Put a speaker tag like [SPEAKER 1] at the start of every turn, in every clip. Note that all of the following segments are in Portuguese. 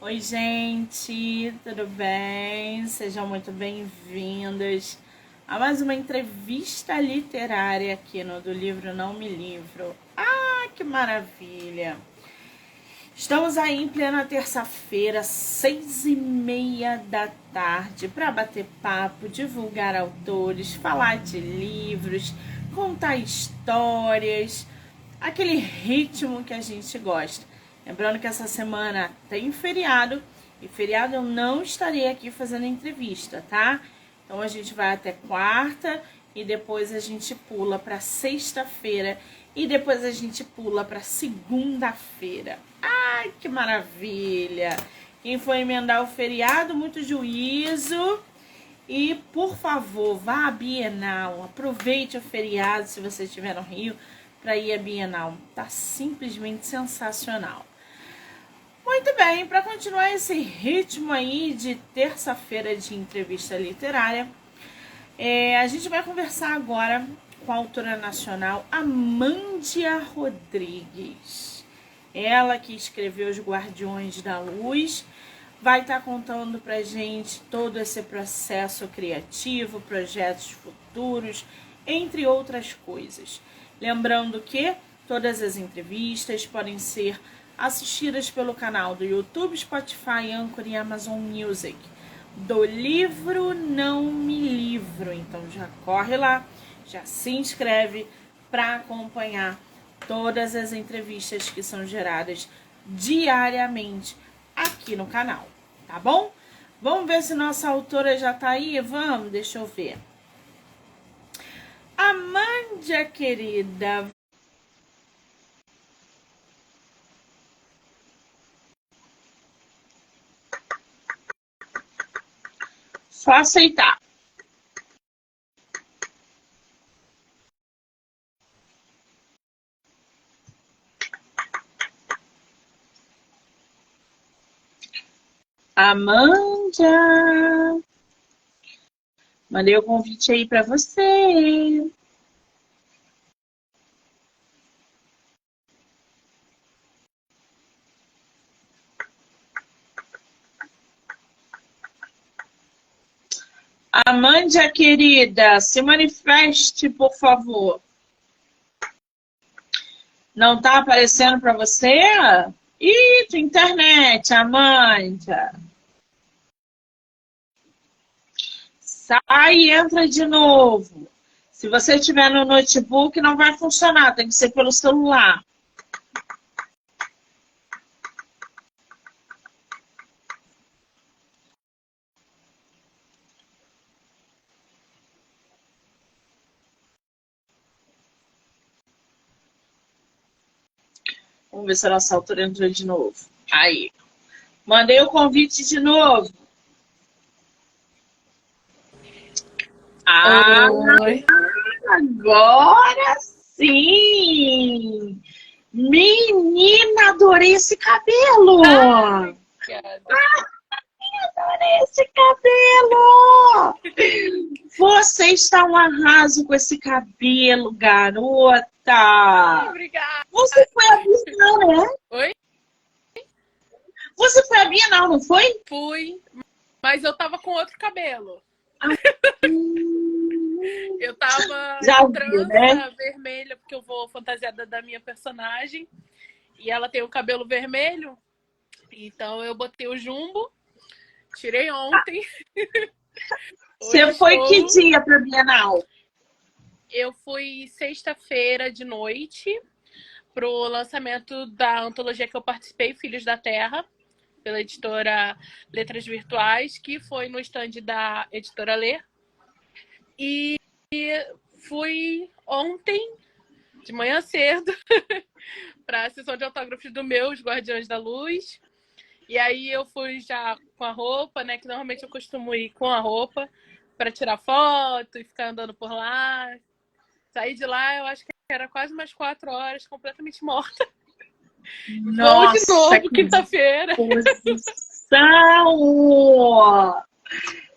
[SPEAKER 1] Oi, gente, tudo bem? Sejam muito bem-vindos a mais uma entrevista literária aqui no Do Livro Não Me Livro. Ah, que maravilha! Estamos aí em plena terça-feira, 6h30 da tarde, para bater papo, divulgar autores, falar de livros, contar histórias, aquele ritmo que a gente gosta. Lembrando que essa semana tem feriado, e feriado eu não estarei aqui fazendo entrevista, tá? Então a gente vai até quarta e depois a gente pula para sexta-feira e depois a gente pula para segunda-feira. Ai, que maravilha! Quem for emendar o feriado, muito juízo. E, por favor, vá à Bienal. Aproveite o feriado, se você estiver no Rio, para ir à Bienal. Tá simplesmente sensacional. Muito bem, para continuar esse ritmo aí de terça-feira de entrevista literária, a gente vai conversar agora com a autora nacional Amândia Rodrigues. Ela que escreveu Os Guardiões da Luz, vai estar contando pra gente todo esse processo criativo, projetos futuros, entre outras coisas. Lembrando que todas as entrevistas podem ser assistidas pelo canal do YouTube, Spotify, Anchor e Amazon Music. Do Livro Não Me Livro. Então já corre lá, já se inscreve para acompanhar todas as entrevistas que são geradas diariamente aqui no canal, tá bom? Vamos ver se nossa autora já tá aí? Vamos, deixa eu ver. Amândia, querida. Só aceitar. Amândia. Mandei o convite aí para você. Amândia, querida, se manifeste, por favor. Não tá aparecendo para você? Ih, tua internet, Amândia. Sai e entra de novo. Se você estiver no notebook, não vai funcionar, tem que ser pelo celular. Vamos ver se a nossa autora entrou de novo. Aí. Mandei o convite de novo. Ah,
[SPEAKER 2] Oi.
[SPEAKER 1] agora sim! Menina, adorei esse cabelo!
[SPEAKER 2] Ai, obrigada.
[SPEAKER 1] Adorei esse cabelo! Você está um arraso com esse cabelo, garota!
[SPEAKER 2] Ai, obrigada.
[SPEAKER 1] Você foi a Bienal, né?
[SPEAKER 2] Oi?
[SPEAKER 1] Você foi a Bienal, não foi?
[SPEAKER 2] Fui, mas eu tava com outro cabelo. Eu tava
[SPEAKER 1] Já
[SPEAKER 2] de
[SPEAKER 1] viu,
[SPEAKER 2] trança
[SPEAKER 1] né?
[SPEAKER 2] vermelha, porque eu vou fantasiada da minha personagem. E ela tem o cabelo vermelho. Então eu botei o jumbo, tirei ontem. Hoje
[SPEAKER 1] Você foi que
[SPEAKER 2] estou.
[SPEAKER 1] dia para a Bienal?
[SPEAKER 2] Eu fui sexta-feira de noite pro lançamento da antologia que eu participei, Filhos da Terra, pela editora Letras Virtuais, que foi no stand da editora Ler. E fui ontem, de manhã cedo, para a sessão de autógrafos do meu, Os Guardiões da Luz. E aí eu fui já com a roupa, né? Que normalmente eu costumo ir com a roupa para tirar foto e ficar andando por lá. Saí de lá, eu acho que era quase umas 4 horas, completamente morta. Vou de
[SPEAKER 1] Nossa,
[SPEAKER 2] novo,
[SPEAKER 1] que
[SPEAKER 2] quinta-feira.
[SPEAKER 1] disposição!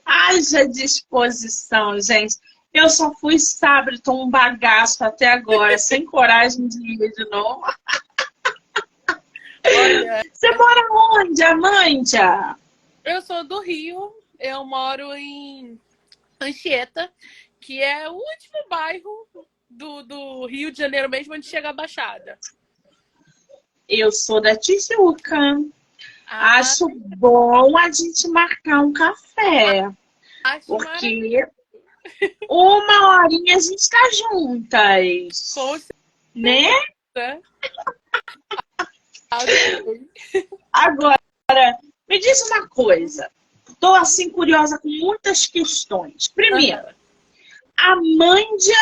[SPEAKER 1] Haja disposição, gente. Eu só fui sábado, tô um bagaço até agora, sem coragem de ir de novo.
[SPEAKER 2] Olha,
[SPEAKER 1] Você mora onde, Amândia?
[SPEAKER 2] eu sou do Rio, eu moro em Anchieta, que é o último bairro do Rio de Janeiro mesmo, onde chega a Baixada.
[SPEAKER 1] Eu sou da Tijuca.
[SPEAKER 2] Ah,
[SPEAKER 1] Acho bom a gente marcar um café,
[SPEAKER 2] acho maravilhoso.
[SPEAKER 1] porque uma horinha a gente tá
[SPEAKER 2] Com
[SPEAKER 1] juntas, né?
[SPEAKER 2] certeza. Adorei.
[SPEAKER 1] Agora, me diz uma coisa. Tô assim curiosa com muitas questões. Primeiro,
[SPEAKER 2] Aham.
[SPEAKER 1] Amândia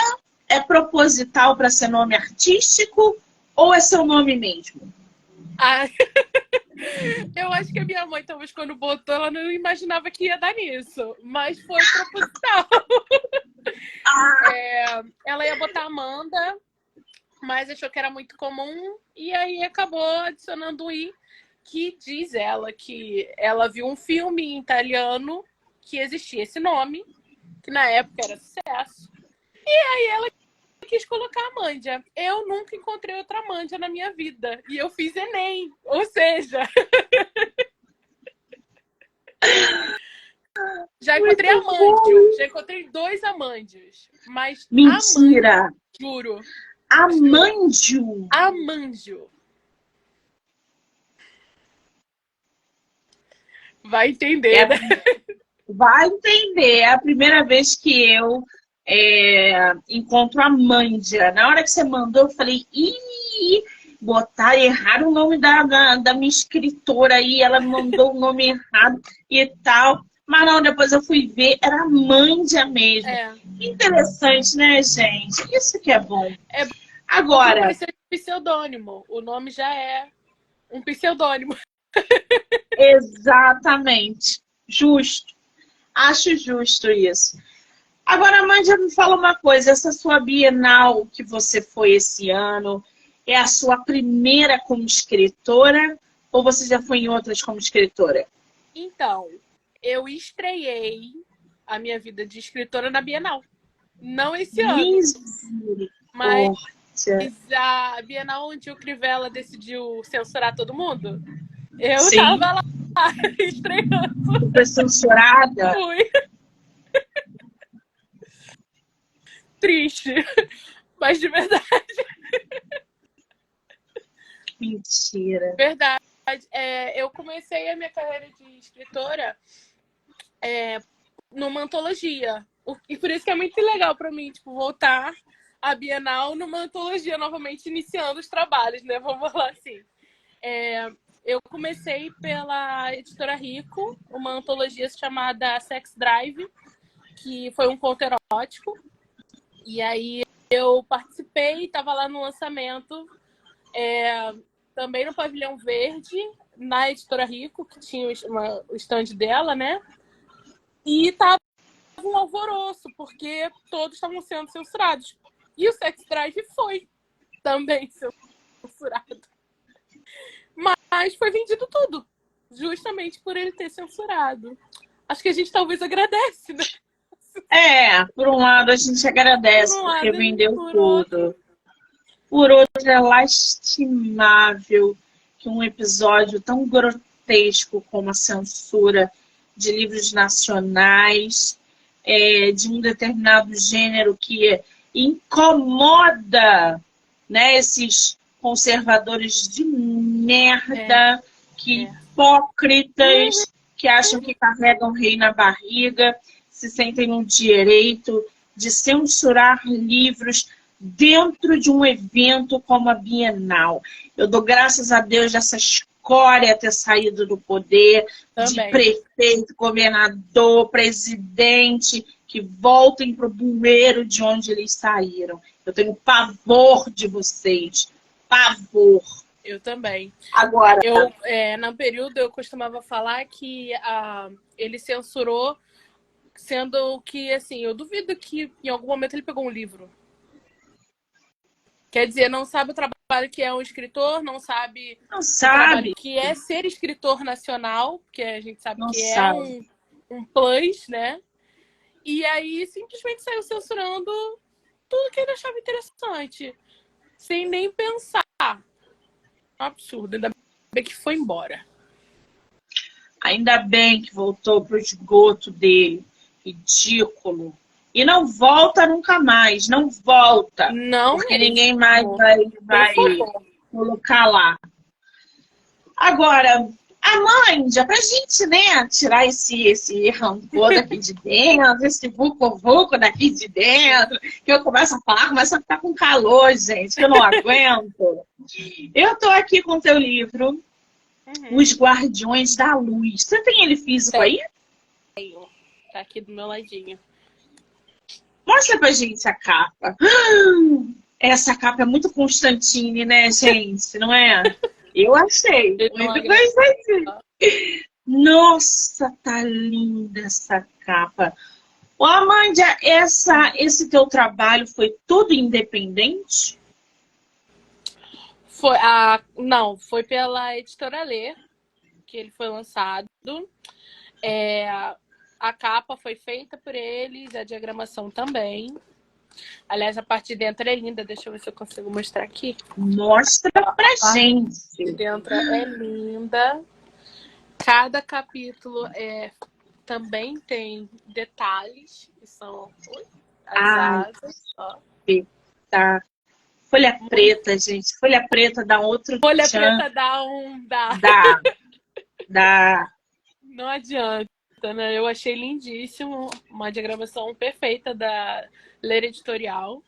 [SPEAKER 1] é proposital para ser nome artístico ou é seu nome mesmo?
[SPEAKER 2] Ah, eu acho que a minha mãe, talvez, quando botou, ela não imaginava que ia dar nisso. Mas foi proposital. Ela ia botar Amanda, mas achou que era muito comum. E aí acabou adicionando um I, que diz ela que ela viu um filme em italiano que existia esse nome, que na época era sucesso. E aí ela quis colocar Amândia. Eu nunca encontrei outra Amândia na minha vida. E eu fiz Enem. Ou seja, já encontrei
[SPEAKER 1] Muito
[SPEAKER 2] Amândio.
[SPEAKER 1] bom.
[SPEAKER 2] Já encontrei 2 Amândios. Mas Amândio,
[SPEAKER 1] Mentira.
[SPEAKER 2] juro.
[SPEAKER 1] Amândio.
[SPEAKER 2] Amândio. Vai entender,
[SPEAKER 1] É,
[SPEAKER 2] né?
[SPEAKER 1] vai entender. É a primeira vez que eu encontro a Mândia. Na hora que você mandou, eu falei, ih, botar errado o nome da minha escritora aí. Ela mandou o nome errado e tal. Mas não, depois eu fui ver, era Mândia mesmo.
[SPEAKER 2] É.
[SPEAKER 1] Interessante, né, gente? Isso que é bom.
[SPEAKER 2] É bom que não
[SPEAKER 1] Agora,
[SPEAKER 2] precisa de pseudônimo. O nome já é um pseudônimo.
[SPEAKER 1] exatamente. Justo. Acho justo isso. Agora, Amanda, me fala uma coisa. Essa sua Bienal que você foi esse ano, é a sua primeira como escritora? Ou você já foi em outras como escritora?
[SPEAKER 2] Então, eu estreiei a minha vida de escritora na Bienal. Não esse ano, mas
[SPEAKER 1] Misericórdia.
[SPEAKER 2] a Bienal onde o Crivella decidiu censurar todo mundo. Eu
[SPEAKER 1] Sim,
[SPEAKER 2] tava lá estreando.
[SPEAKER 1] foi censurada?
[SPEAKER 2] Fui triste, mas de verdade.
[SPEAKER 1] Mentira.
[SPEAKER 2] Verdade. Eu comecei a minha carreira de escritora numa antologia. E por isso que é muito legal para mim, tipo, voltar à Bienal numa antologia novamente, iniciando os trabalhos, né? Vamos falar assim. Eu comecei pela editora Rico, uma antologia chamada Sex Drive, que foi um conto erótico. E aí eu participei, estava lá no lançamento, também no Pavilhão Verde, na editora Rico, que tinha o stand dela, né? E tava um alvoroço, porque todos estavam sendo censurados. E o Sex Drive foi também censurado. Mas foi vendido tudo, justamente por ele ter censurado. Acho que a gente talvez agradece, né?
[SPEAKER 1] Por um lado a gente
[SPEAKER 2] Por
[SPEAKER 1] agradece
[SPEAKER 2] um
[SPEAKER 1] porque
[SPEAKER 2] lado,
[SPEAKER 1] vendeu
[SPEAKER 2] por outro.
[SPEAKER 1] tudo. Por outro, é lastimável que um episódio tão grotesco como a censura de livros nacionais, de um determinado gênero que incomoda, né, esses conservadores de merda, que hipócritas, que acham que carregam o rei na barriga, se sentem no direito de censurar livros dentro de um evento como a Bienal. Eu dou graças a Deus dessa escória ter saído do poder, de
[SPEAKER 2] Também.
[SPEAKER 1] prefeito, governador, presidente, que voltem para o bueiro de onde eles saíram. Eu tenho pavor de vocês. Pavor.
[SPEAKER 2] Eu também.
[SPEAKER 1] Agora,
[SPEAKER 2] No período, eu costumava falar que ele censurou, sendo que, assim, eu duvido que em algum momento ele pegou um livro. Quer dizer, não sabe o trabalho que é um escritor, não sabe
[SPEAKER 1] não
[SPEAKER 2] o
[SPEAKER 1] sabe,
[SPEAKER 2] trabalho que é ser escritor nacional, que a gente sabe
[SPEAKER 1] não
[SPEAKER 2] que é
[SPEAKER 1] sabe.
[SPEAKER 2] um plus, né? E aí simplesmente saiu censurando tudo que ele achava interessante, sem nem pensar. Absurdo. Ainda que foi embora.
[SPEAKER 1] Ainda bem que voltou pro esgoto dele. Ridículo. E não volta nunca mais. Não volta.
[SPEAKER 2] Não
[SPEAKER 1] Porque
[SPEAKER 2] mesmo.
[SPEAKER 1] ninguém mais
[SPEAKER 2] Por
[SPEAKER 1] vai
[SPEAKER 2] favor.
[SPEAKER 1] colocar lá. Agora, Amândia, pra gente, né, tirar esse rancor daqui de dentro, esse vucu-vucu daqui de dentro, que eu começo a falar, começo a ficar com calor, gente, que eu não aguento. Eu tô aqui com o teu livro, Os Guardiões da Luz. Você tem ele físico aí?
[SPEAKER 2] Tenho. Tá aqui do meu ladinho.
[SPEAKER 1] Mostra pra gente a capa. Essa capa é muito Constantine, né, gente? Não é? Eu achei. Muito gostei. Nossa, tá linda essa capa. Ô, Amândia, esse teu trabalho foi tudo independente?
[SPEAKER 2] Não, foi pela Editora Lê que ele foi lançado. A capa foi feita por eles, a diagramação também. Aliás, a parte de dentro é linda. Deixa eu ver se eu consigo mostrar aqui.
[SPEAKER 1] Mostra pra gente.
[SPEAKER 2] De dentro é linda. Cada capítulo também tem detalhes, que são as asas. Ó.
[SPEAKER 1] Tá. Folha preta, gente. Folha preta dá outro
[SPEAKER 2] Folha
[SPEAKER 1] tchan.
[SPEAKER 2] preta
[SPEAKER 1] Dá.
[SPEAKER 2] Não adianta, né? Eu achei lindíssimo. Uma diagramação perfeita da Leira Editorial.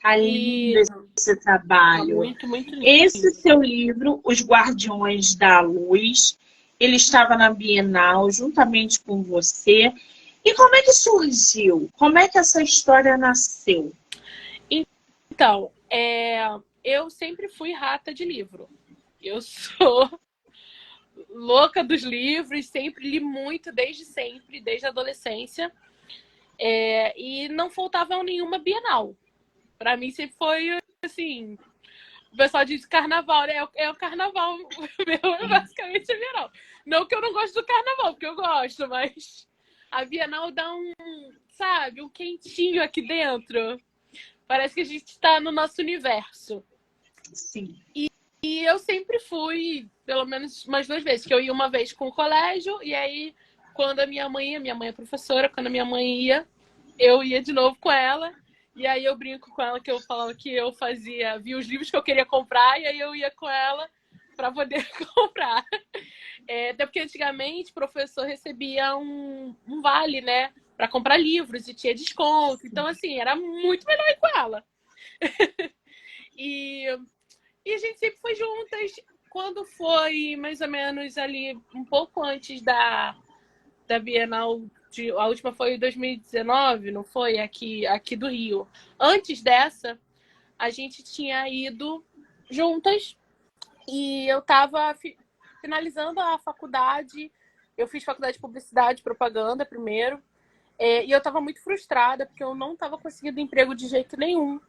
[SPEAKER 1] Tá lindo esse trabalho.
[SPEAKER 2] Muito, muito lindo.
[SPEAKER 1] Esse seu livro, Os Guardiões da Luz, ele estava na Bienal juntamente com você. E como é que surgiu? Como é que essa história nasceu?
[SPEAKER 2] Então, eu sempre fui rata de livro. Eu sou louca dos livros, sempre li muito, desde a adolescência. E não faltava nenhuma Bienal. Para mim sempre foi assim, o pessoal diz carnaval, né? É o carnaval, meu é basicamente a Bienal. Não que eu não gosto do carnaval, porque eu gosto, mas a Bienal dá um quentinho aqui dentro. Parece que a gente está no nosso universo.
[SPEAKER 1] Sim.
[SPEAKER 2] E eu sempre fui, pelo menos umas 2 vezes, que eu ia uma vez com o colégio, e aí quando a minha mãe é professora, quando a minha mãe ia, eu ia de novo com ela. E aí eu brinco com ela que eu falava que eu via os livros que eu queria comprar, e aí eu ia com ela para poder comprar. Até porque antigamente o professor recebia um vale, né? Para comprar livros e tinha desconto. Então, assim, era muito melhor ir com ela. E a gente sempre foi juntas. Quando foi mais ou menos ali, um pouco antes da Bienal, a última foi em 2019, não foi? Aqui do Rio. Antes dessa, a gente tinha ido juntas e eu estava finalizando a faculdade. Eu fiz faculdade de publicidade e propaganda primeiro. E eu estava muito frustrada porque eu não estava conseguindo emprego de jeito nenhum.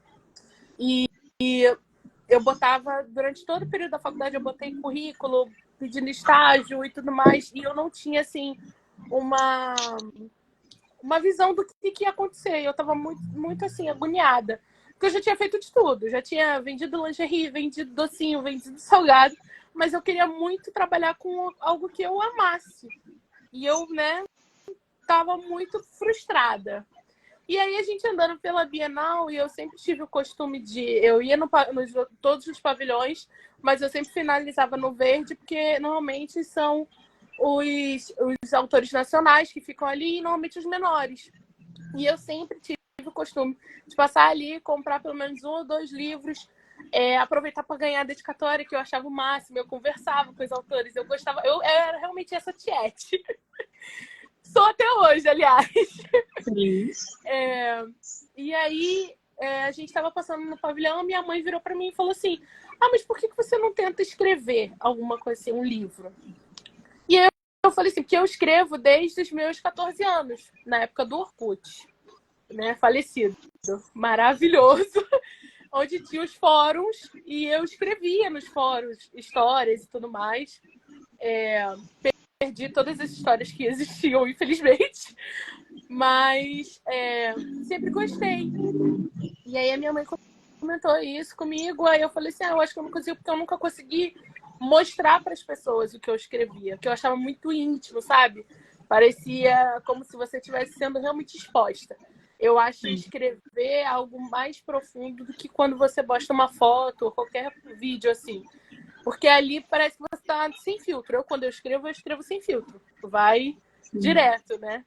[SPEAKER 2] E eu botava, durante todo o período da faculdade, eu botei currículo, pedindo estágio e tudo mais. E eu não tinha, assim, uma visão do que ia acontecer. Eu estava muito, muito, assim, agoniada. Porque eu já tinha feito de tudo. Já tinha vendido lingerie, vendido docinho, vendido salgado. Mas eu queria muito trabalhar com algo que eu amasse. E eu, né, estava muito frustrada. E aí a gente andando pela Bienal, e eu sempre tive o costume de... Eu ia todos os pavilhões, mas eu sempre finalizava no verde, porque normalmente são os autores nacionais que ficam ali, e normalmente os menores. E eu sempre tive o costume de passar ali, comprar pelo menos 1 ou 2 livros, aproveitar para ganhar a dedicatória, que eu achava o máximo. Eu conversava com os autores, eu gostava... Eu era realmente essa tiete. Sou até hoje, aliás.
[SPEAKER 1] Sim.
[SPEAKER 2] E aí, a gente estava passando no pavilhão, minha mãe virou para mim e falou assim: mas por que você não tenta escrever alguma coisa assim, um livro? E eu falei assim, porque eu escrevo desde os meus 14 anos, na época do Orkut, né, falecido, maravilhoso, onde tinha os fóruns, e eu escrevia nos fóruns histórias e tudo mais. Perdi todas as histórias que existiam, infelizmente, mas sempre gostei. E aí a minha mãe comentou isso comigo, aí eu falei assim, eu acho que eu não consigo, porque eu nunca consegui mostrar para as pessoas o que eu escrevia, que eu achava muito íntimo, sabe? Parecia como se você estivesse sendo realmente exposta. Eu acho escrever algo mais profundo do que quando você posta uma foto ou qualquer vídeo assim. Porque ali parece que você está sem filtro. Quando eu escrevo sem filtro. Vai direto, né?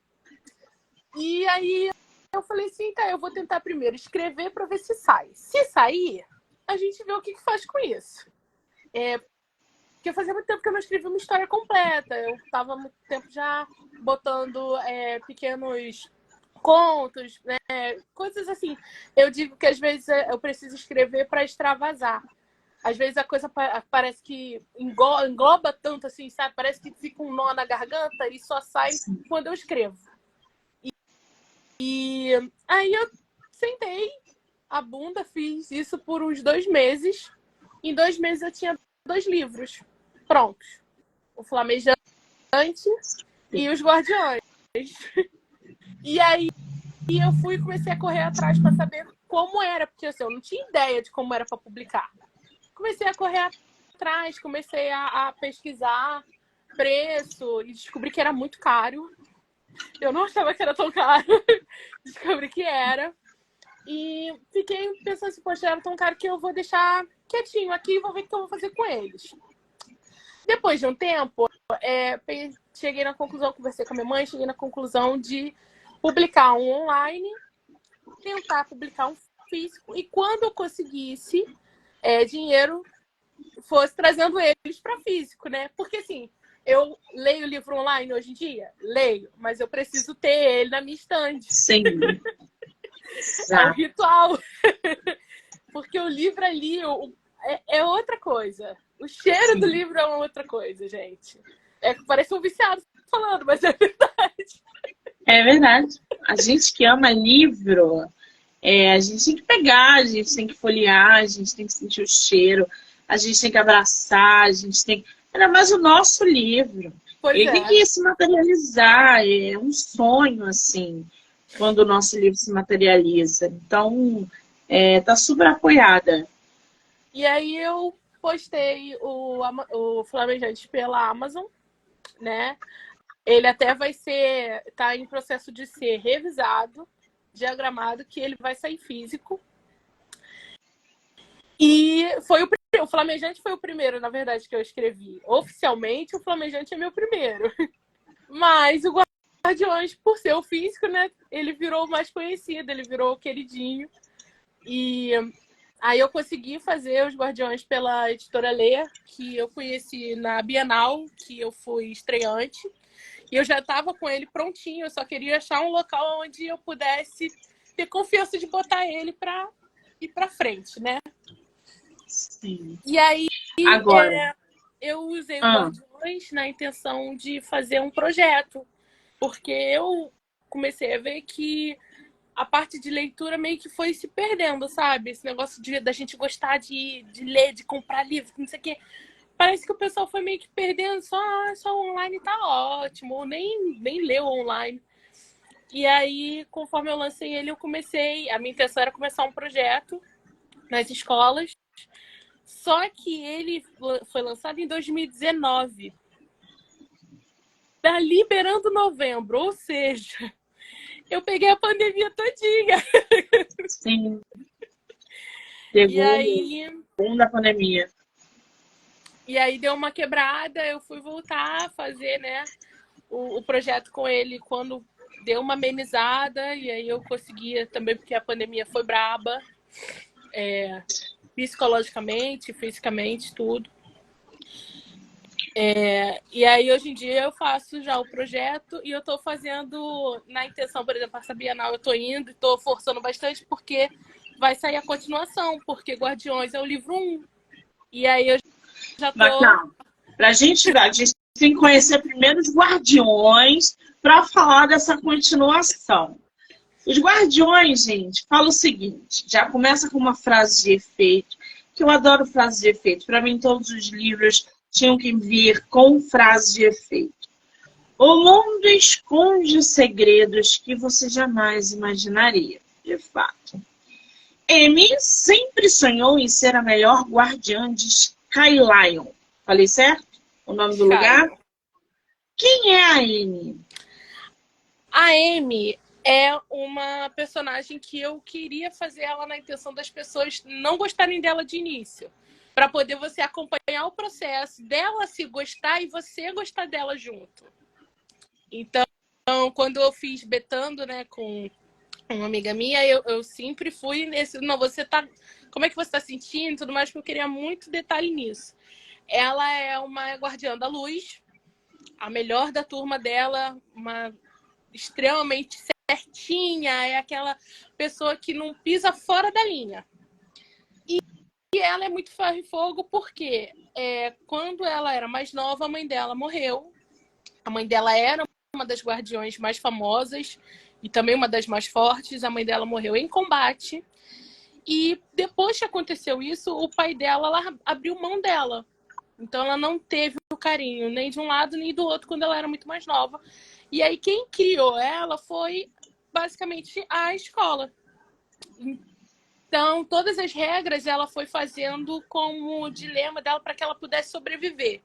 [SPEAKER 2] E aí eu falei assim, tá, eu vou tentar primeiro escrever para ver se sai. Se sair, a gente vê o que faz com isso. Porque fazia muito tempo que eu não escrevi uma história completa. Eu estava há muito tempo já botando pequenos contos, né? Coisas assim. Eu digo que às vezes eu preciso escrever para extravasar. Às vezes a coisa parece que engloba tanto assim, sabe? Parece que fica um nó na garganta e só sai quando eu escrevo. E aí eu sentei a bunda, fiz isso por uns 2 meses. Em 2 meses eu tinha 2 livros prontos. O Flamejante e Os Guardiões. E aí eu fui e comecei a correr atrás para saber como era, porque assim, eu não tinha ideia de como era para publicar. Comecei a correr atrás, comecei a pesquisar preço e descobri que era muito caro. Eu não achava que era tão caro. Descobri que era. E fiquei pensando assim, poxa, era tão caro que eu vou deixar quietinho aqui e vou ver o que eu vou fazer com eles. Depois de um tempo, cheguei na conclusão, conversei com a minha mãe, cheguei na conclusão de publicar um online, tentar publicar um físico, e quando eu conseguisse dinheiro, fosse trazendo eles para físico, né? Porque assim, eu leio o livro online hoje em dia? Leio, mas eu preciso ter ele na minha estante.
[SPEAKER 1] Sim.
[SPEAKER 2] É um ritual. Porque o livro ali é outra coisa. O cheiro do livro é uma outra coisa, gente. Parece um viciado falando, mas é verdade.
[SPEAKER 1] É verdade. A gente que ama livro, a gente tem que pegar, a gente tem que folhear, a gente tem que sentir o cheiro, a gente tem que abraçar, a gente tem que... Ainda mais o nosso livro. Ele tem que se materializar, é um sonho, assim, quando o nosso livro se materializa. Então, tá super apoiada.
[SPEAKER 2] E aí eu postei o Flamejante pela Amazon, né? Ele até tá em processo de ser revisado, diagramado, que ele vai sair físico. E o Flamejante foi o primeiro, na verdade, que eu escrevi. Oficialmente, o Flamejante é meu primeiro. Mas o Guardiões, por ser o físico, né? Ele virou o mais conhecido, ele virou o queridinho. E aí eu consegui fazer os Guardiões pela editora Leia, que eu conheci na Bienal, que eu fui estreante. E eu já estava com ele prontinho, eu só queria achar um local onde eu pudesse ter confiança de botar ele para ir para frente, né?
[SPEAKER 1] Sim.
[SPEAKER 2] E aí
[SPEAKER 1] agora
[SPEAKER 2] eu usei o Guardiões na intenção de fazer um projeto, porque eu comecei a ver que a parte de leitura meio que foi se perdendo, sabe? Esse negócio da gente gostar de ler, de comprar livro, não sei o quê. Parece que o pessoal foi meio que perdendo, só online tá ótimo, ou nem leu online. E aí, conforme eu lancei ele, a minha intenção era começar um projeto nas escolas, só que ele foi lançado em 2019. Tá liberando novembro, ou seja, eu peguei a pandemia todinha.
[SPEAKER 1] Sim. Pegou
[SPEAKER 2] e aí,
[SPEAKER 1] o da pandemia.
[SPEAKER 2] E aí deu uma quebrada, eu fui voltar a fazer, né, o projeto com ele quando deu uma amenizada, e aí eu conseguia também, porque a pandemia foi braba, psicologicamente, fisicamente, tudo. E aí hoje em dia eu faço já o projeto e eu tô fazendo na intenção, por exemplo, essa Bienal eu tô indo e tô forçando bastante porque vai sair a continuação, porque Guardiões é o livro 1. E aí eu já tô...
[SPEAKER 1] Bacana. A gente tem que conhecer primeiro os Guardiões para falar dessa continuação. Os Guardiões, gente, fala o seguinte, já começa com uma frase de efeito, que eu adoro frases de efeito. Para mim, todos os livros tinham que vir com frase de efeito. O mundo esconde segredos que você jamais imaginaria, de fato. Amy sempre sonhou em ser a melhor guardiã de Skylion. Falei certo? O nome do lugar? Quem é a Amy?
[SPEAKER 2] A Amy é uma personagem que eu queria fazer ela na intenção das pessoas não gostarem dela de início. Para poder você acompanhar o processo dela se gostar e você gostar dela junto. Então, quando eu fiz betando, né, com uma amiga minha, eu sempre fui nesse... Não, você tá... Como é que você tá sentindo e tudo mais, porque eu queria muito detalhe nisso. Ela é uma guardiã da luz, a melhor da turma dela, uma extremamente certinha, é aquela pessoa que não pisa fora da linha. E ela é muito ferro e fogo porque quando ela era mais nova, a mãe dela morreu. A mãe dela era uma das guardiões mais famosas e também uma das mais fortes. A mãe dela morreu em combate. E depois que aconteceu isso, o pai dela abriu mão dela. Então ela não teve o carinho nem de um lado nem do outro quando ela era muito mais nova. E aí quem criou ela foi basicamente a escola. Então todas as regras ela foi fazendo como dilema dela para que ela pudesse sobreviver.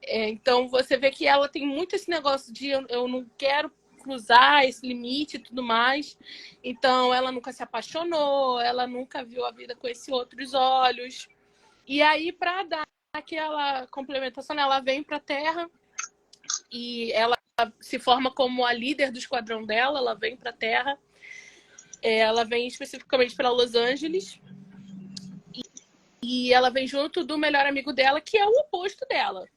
[SPEAKER 2] Então você vê que ela tem muito esse negócio de eu não quero cruzar esse limite e tudo mais. Então ela nunca se apaixonou, ela nunca viu a vida com esses outros olhos. E aí, para dar aquela complementação, ela vem para a Terra e ela se forma como a líder do esquadrão dela. Ela vem para a Terra, ela vem especificamente para Los Angeles e ela vem junto do melhor amigo dela, que é o oposto dela.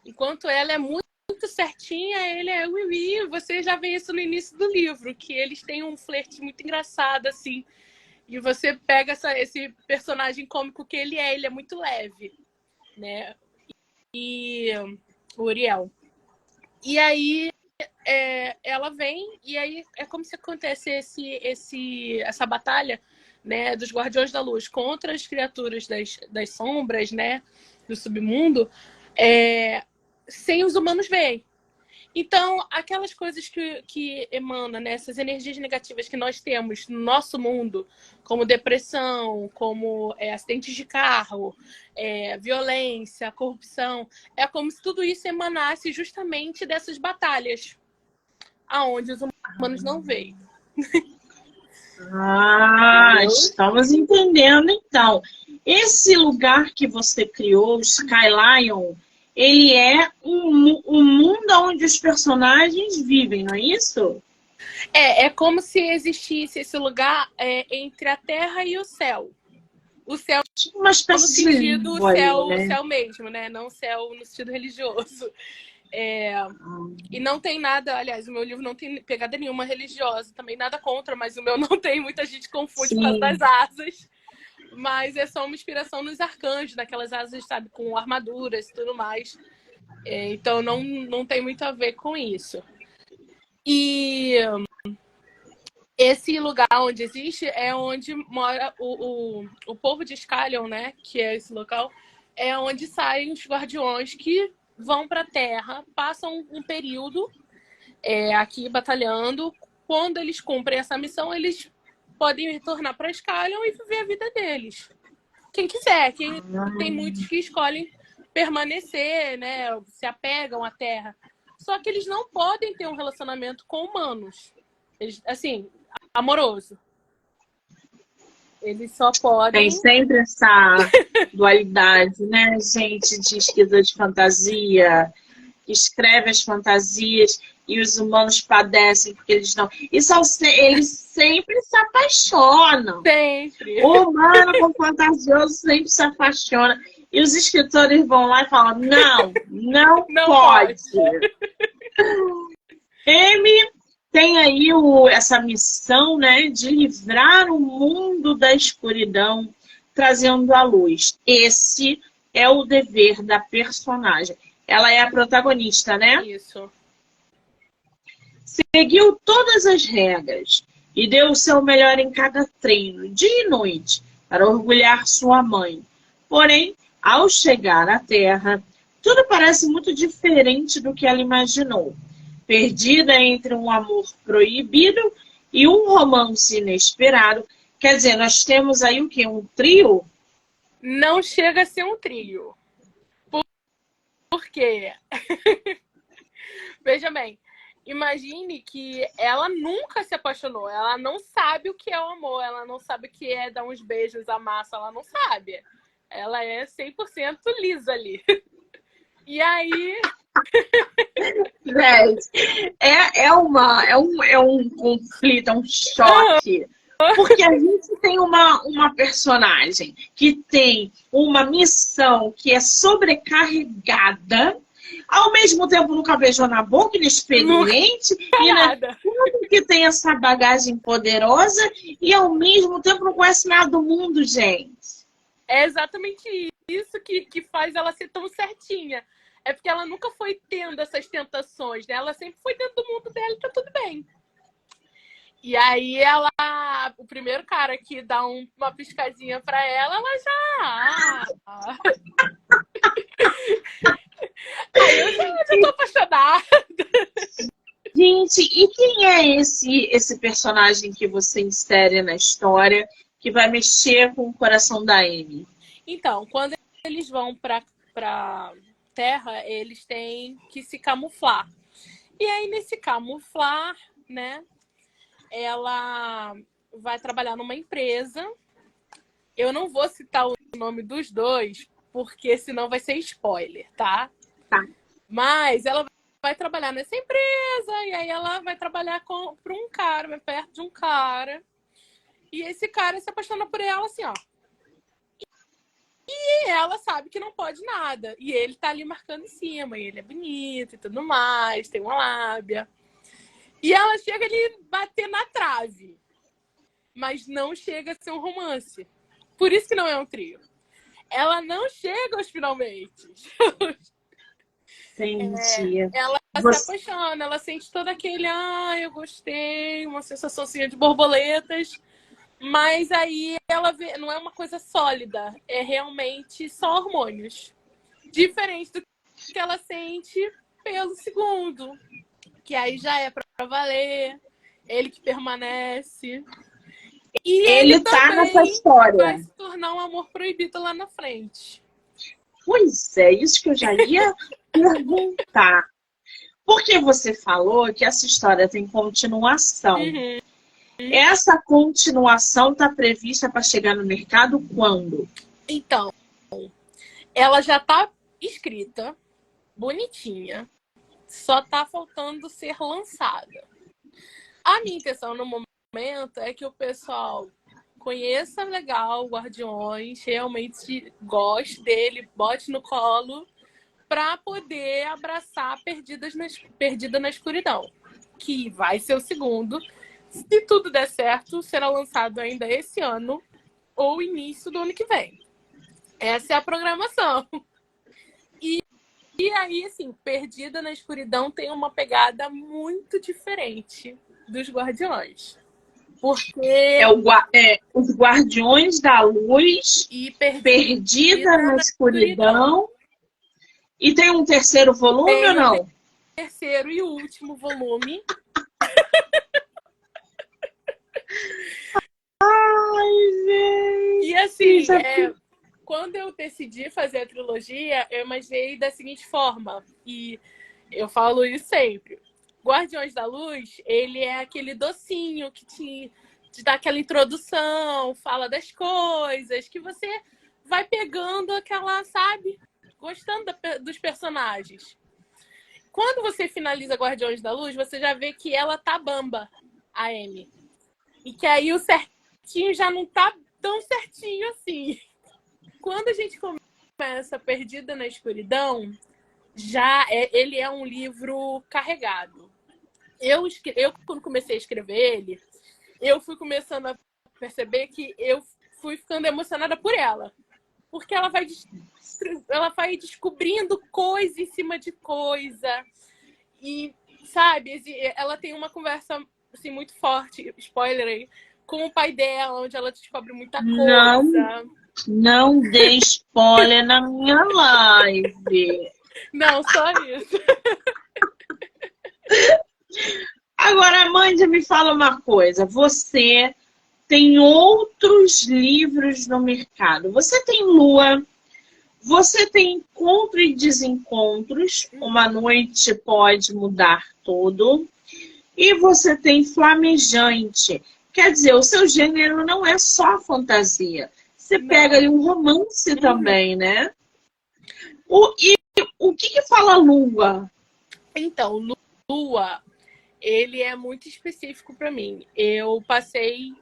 [SPEAKER 2] Enquanto ela é muito certinha, ele é ui. Você já vê isso no início do livro, que eles têm um flerte muito engraçado, assim. E você pega esse personagem cômico que ele é muito leve, né? E o Uriel. E aí ela vem, e aí é como se acontece essa batalha, né, dos Guardiões da Luz contra as criaturas das sombras, né, do submundo, sem os humanos verem. Então, aquelas coisas que emanam, né, essas energias negativas que nós temos no nosso mundo, como depressão, como acidentes de carro, violência, corrupção, é como se tudo isso emanasse justamente dessas batalhas, aonde os humanos não veem.
[SPEAKER 1] Estamos entendendo, então. Esse lugar que você criou, o Skylion, ele é um mundo onde os personagens vivem, não é isso?
[SPEAKER 2] É como se existisse esse lugar entre a terra e o céu. O céu
[SPEAKER 1] tipo uma espécie
[SPEAKER 2] no sentido
[SPEAKER 1] de céu, né?
[SPEAKER 2] céu mesmo, né? Não céu no sentido religioso. E não tem nada, aliás, o meu livro não tem pegada nenhuma religiosa, também nada contra, mas o meu não tem, muita gente confunde por causa das asas. Mas é só uma inspiração nos arcanjos, naquelas asas, sabe, com armaduras e tudo mais. Então não tem muito a ver com isso. E esse lugar onde existe é onde mora o povo de Skylion, né? Que é esse local, é onde saem os guardiões que vão para a Terra, passam um período aqui batalhando. Quando eles cumprem essa missão, eles podem retornar para Skylion e viver a vida deles. Quem quiser, tem muitos que escolhem permanecer, né? Se apegam à Terra. Só que eles não podem ter um relacionamento com humanos. Eles, assim, amoroso. Eles só podem...
[SPEAKER 1] Tem sempre essa dualidade, né, gente, de escritor de fantasia, que escreve as fantasias e os humanos padecem porque eles não... eles sempre se apaixonam.
[SPEAKER 2] Sempre.
[SPEAKER 1] O humano com fantasioso sempre se apaixona. E os escritores vão lá e falam, não pode. Amy tem aí essa missão, né, de livrar o mundo da escuridão, trazendo a luz. Esse é o dever da personagem. Ela é a protagonista, né?
[SPEAKER 2] Isso.
[SPEAKER 1] Seguiu todas as regras e deu o seu melhor em cada treino, dia e noite, para orgulhar sua mãe. Porém, ao chegar à Terra, tudo parece muito diferente do que ela imaginou. Perdida entre um amor proibido e um romance inesperado, Quer dizer, nós temos aí o quê? Um trio?
[SPEAKER 2] Não chega a ser um trio. Por quê? Veja bem, imagine que ela nunca se apaixonou, ela não sabe o que é o amor, ela não sabe o que é dar uns beijos, amassa, ela não sabe. Ela é 100% lisa ali. E aí...
[SPEAKER 1] Gente, é um conflito, é um choque. Porque a gente tem uma personagem que tem uma missão que é sobrecarregada, ao mesmo tempo nunca beijou na boca, inexperiente, e
[SPEAKER 2] nada.
[SPEAKER 1] que tem essa bagagem poderosa e ao mesmo tempo não conhece nada do mundo, gente.
[SPEAKER 2] É exatamente isso que faz ela ser tão certinha. É porque ela nunca foi tendo essas tentações, né? Ela sempre foi dentro do mundo dela e tá tudo bem. E aí o primeiro cara que dá uma piscadinha pra ela já... Aí eu já tô apaixonada.
[SPEAKER 1] Gente, e quem é esse personagem que você insere na história que vai mexer com o coração da Amy?
[SPEAKER 2] Então, quando eles vão pra Terra, eles têm que se camuflar. E aí, nesse camuflar, né, ela vai trabalhar numa empresa. Eu não vou citar o nome dos dois, porque senão vai ser spoiler, tá?
[SPEAKER 1] Tá.
[SPEAKER 2] Mas ela vai trabalhar nessa empresa, e aí ela vai trabalhar para um cara, vai perto de um cara. E esse cara se apaixona por ela, assim, ó. E ela sabe que não pode nada. E ele tá ali marcando em cima. E ele é bonito e tudo mais, tem uma lábia. E ela chega ali bater na trave. Mas não chega a ser um romance. Por isso que não é um trio. Ela não chega aos finalmente.
[SPEAKER 1] Entendi.
[SPEAKER 2] Ela se apaixona, ela sente todo aquele, eu gostei, uma sensaçãozinha de borboletas. Mas aí ela vê, não é uma coisa sólida, é realmente só hormônios. Diferente do que ela sente pelo segundo, que aí já é pra valer, ele que permanece. E ele
[SPEAKER 1] tá
[SPEAKER 2] também
[SPEAKER 1] nessa história.
[SPEAKER 2] vai se tornar um amor proibido lá na frente.
[SPEAKER 1] Pois é, isso que eu já ia perguntar. Porque você falou que essa história tem continuação.
[SPEAKER 2] Uhum.
[SPEAKER 1] Essa continuação está prevista para chegar no mercado quando?
[SPEAKER 2] Então, ela já está escrita, bonitinha, só está faltando ser lançada. A minha intenção no momento é que o pessoal conheça legal o Guardiões, realmente goste dele, bote no colo, para poder abraçar Perdida na Escuridão, que vai ser o segundo. Se tudo der certo, será lançado ainda esse ano ou início do ano que vem. Essa é a programação. E aí, assim, Perdida na Escuridão tem uma pegada muito diferente dos Guardiões. Porque...
[SPEAKER 1] os Guardiões da Luz
[SPEAKER 2] e
[SPEAKER 1] Perdida na Escuridão. E tem um terceiro volume ou não?
[SPEAKER 2] Terceiro e último volume.
[SPEAKER 1] Ai, gente!
[SPEAKER 2] E assim, quando eu decidi fazer a trilogia, eu imaginei da seguinte forma, e eu falo isso sempre. Guardiões da Luz, ele é aquele docinho que te dá aquela introdução, fala das coisas, que você vai pegando aquela, sabe, gostando dos personagens. Quando você finaliza Guardiões da Luz, você já vê que ela tá bamba, a Amy. E que aí o certinho já não tá tão certinho assim. Quando a gente começa Perdida na Escuridão, ele é um livro carregado. Eu, quando comecei a escrever ele, eu fui começando a perceber que eu fui ficando emocionada por ela. Porque ela vai descobrindo coisa em cima de coisa. E, sabe, ela tem uma conversa assim, muito forte, spoiler aí, com o pai dela, onde ela descobre muita coisa.
[SPEAKER 1] Não dê spoiler na minha live.
[SPEAKER 2] Não, só isso.
[SPEAKER 1] Agora, Amanda, me fala uma coisa. Você tem outros livros no mercado. Você tem Lua, você tem Encontro e Desencontros, Uma Noite Pode Mudar Tudo, e você tem Flamejante. Quer dizer, o seu gênero não é só fantasia. Você pega ali um romance também, né? E o que fala Lua?
[SPEAKER 2] Então, Lua, ele é muito específico para mim. Eu passei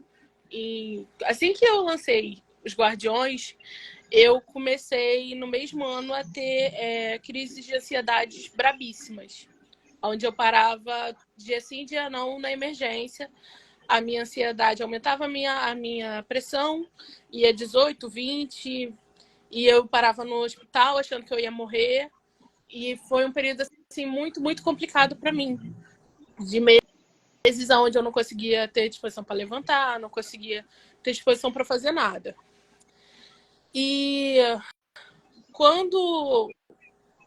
[SPEAKER 2] assim que eu lancei Os Guardiões, eu comecei no mesmo ano a ter crises de ansiedades brabíssimas, onde eu parava dia sim, dia não na emergência. A minha ansiedade aumentava a minha pressão, ia 18, 20, e eu parava no hospital achando que eu ia morrer. E foi um período assim muito, muito complicado para mim, de meses onde eu não conseguia ter disposição para levantar, não conseguia ter disposição para fazer nada. E quando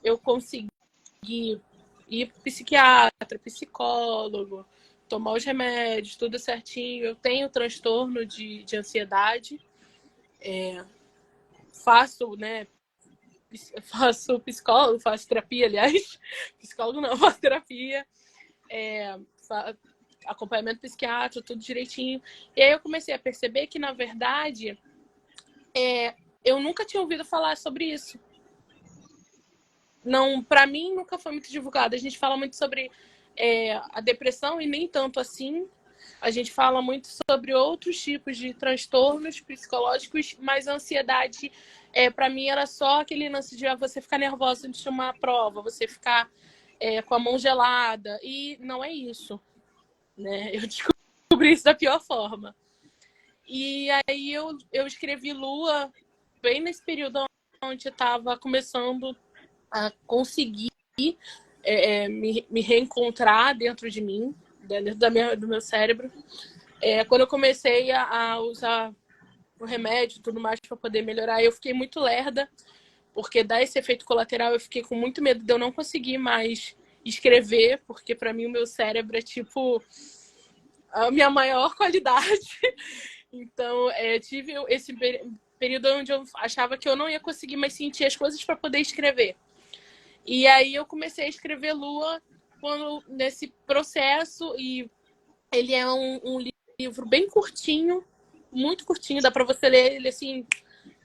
[SPEAKER 2] eu consegui ir para psiquiatra, psicólogo, tomar os remédios, tudo certinho, eu tenho transtorno de ansiedade, faço psicólogo, faço terapia, aliás, psicólogo não, faço terapia, acompanhamento psiquiátrico, tudo direitinho. E aí eu comecei a perceber que, na verdade, eu nunca tinha ouvido falar sobre isso. Não, para mim, nunca foi muito divulgado. A gente fala muito sobre a depressão e nem tanto assim. A gente fala muito sobre outros tipos de transtornos psicológicos, mas a ansiedade, para mim, era só aquele lance de você ficar nervosa antes de uma prova, você ficar com a mão gelada. E não é isso, né? Eu descobri isso da pior forma. E aí eu escrevi Lua bem nesse período onde eu estava começando a conseguir me reencontrar dentro de mim, dentro do meu cérebro. Quando eu comecei a usar o remédio e tudo mais para poder melhorar, eu fiquei muito lerda, porque dá esse efeito colateral. Eu fiquei com muito medo de eu não conseguir mais escrever, porque para mim o meu cérebro é tipo a minha maior qualidade. Então, tive esse período onde eu achava que eu não ia conseguir mais sentir as coisas para poder escrever. E aí eu comecei a escrever Lua nesse processo, e ele é um livro bem curtinho, muito curtinho, dá para você ler ele assim,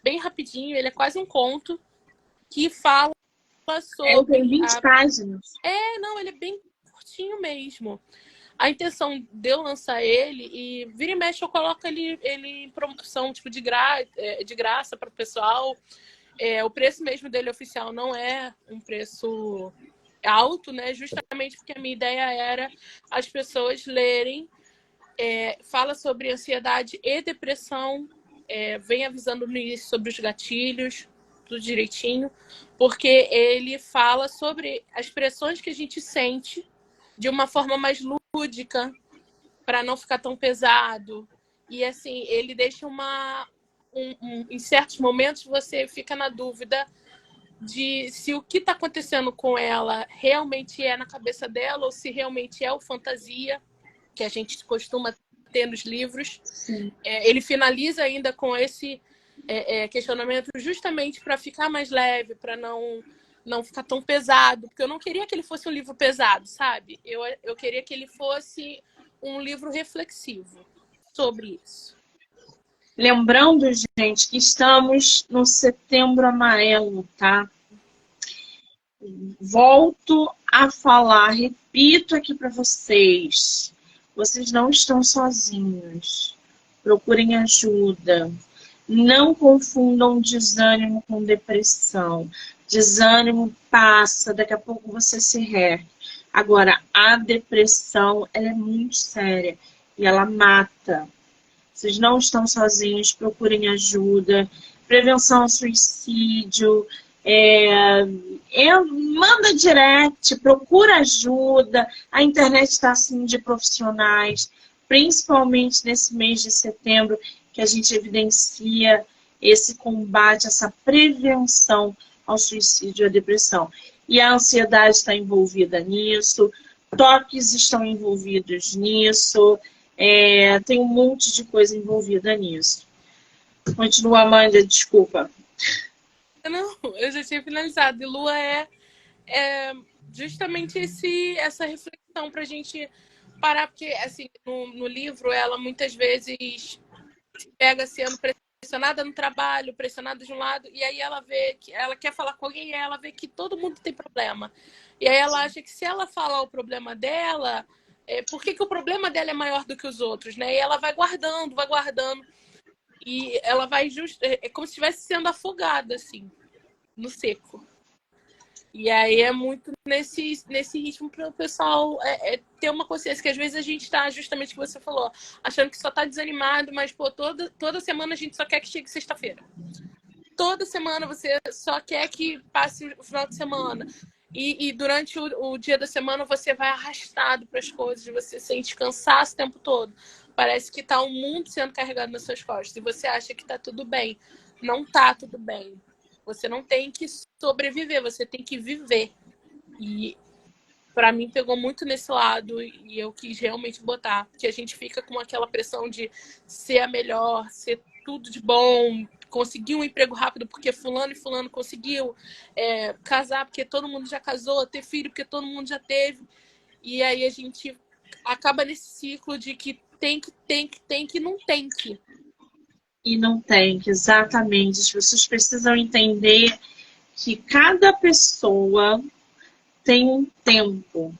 [SPEAKER 2] bem rapidinho, ele é quase um conto, que fala sobre...
[SPEAKER 1] Tem 20 páginas.
[SPEAKER 2] Não, ele é bem curtinho mesmo. A intenção de eu lançar ele, e vira e mexe eu coloco ele em promoção, tipo, de graça para o pessoal. O preço mesmo dele oficial não é um preço alto, né? Justamente porque a minha ideia era as pessoas lerem. Fala sobre ansiedade e depressão, vem avisando no início sobre os gatilhos, tudo direitinho, porque ele fala sobre as pressões que a gente sente de uma forma mais lúdica, para não ficar tão pesado. E assim, ele deixa em certos momentos você fica na dúvida de se o que está acontecendo com ela realmente é na cabeça dela ou se realmente é o fantasia que a gente costuma ter nos livros. Ele finaliza ainda com esse questionamento justamente para ficar mais leve, para não ficar tão pesado, porque eu não queria que ele fosse um livro pesado, sabe? Eu queria que ele fosse um livro reflexivo sobre isso.
[SPEAKER 1] Lembrando, gente, que estamos no Setembro Amarelo, tá? Volto a falar, repito aqui para vocês. Vocês não estão sozinhos. Procurem ajuda. Não confundam desânimo com depressão. Desânimo passa, daqui a pouco você se ergue. Agora, a depressão, ela é muito séria e ela mata. Vocês não estão sozinhos, procurem ajuda. Prevenção ao suicídio. Manda direct, procura ajuda. A internet está assim de profissionais, principalmente nesse mês de setembro, que a gente evidencia esse combate, essa prevenção ao suicídio e à depressão. E a ansiedade está envolvida nisso, toques estão envolvidos nisso. Tem um monte de coisa envolvida nisso. Continua, Amanda, desculpa.
[SPEAKER 2] Não, eu já tinha finalizado. E Lua é justamente essa reflexão pra gente parar, porque assim, no livro ela muitas vezes se pega sendo pressionada no trabalho, pressionada de um lado, e aí ela vê que ela quer falar com alguém e ela vê que todo mundo tem problema. E aí ela acha que se ela falar o problema dela, por que o problema dela é maior do que os outros, né? E ela vai guardando, e ela vai é como se estivesse sendo afogada, assim, no seco. E aí é muito nesse ritmo para o pessoal ter uma consciência, que às vezes a gente está, justamente o que você falou, achando que só está desanimado, mas pô, toda semana a gente só quer que chegue sexta-feira. Toda semana você só quer que passe o final de semana. E durante o dia da semana você vai arrastado para as coisas, você sente cansaço o tempo todo. Parece que está um mundo sendo carregado nas suas costas. E você acha que está tudo bem. Não está tudo bem. Você não tem que sobreviver, você tem que viver. E para mim pegou muito nesse lado e eu quis realmente botar, que a gente fica com aquela pressão de ser a melhor, ser tudo de bom, conseguir um emprego rápido porque fulano e fulano conseguiu, casar porque todo mundo já casou, ter filho porque todo mundo já teve. E aí a gente acaba nesse ciclo de que tem que não tem que.
[SPEAKER 1] E não tem, exatamente. As pessoas precisam entender que cada pessoa tem um tempo.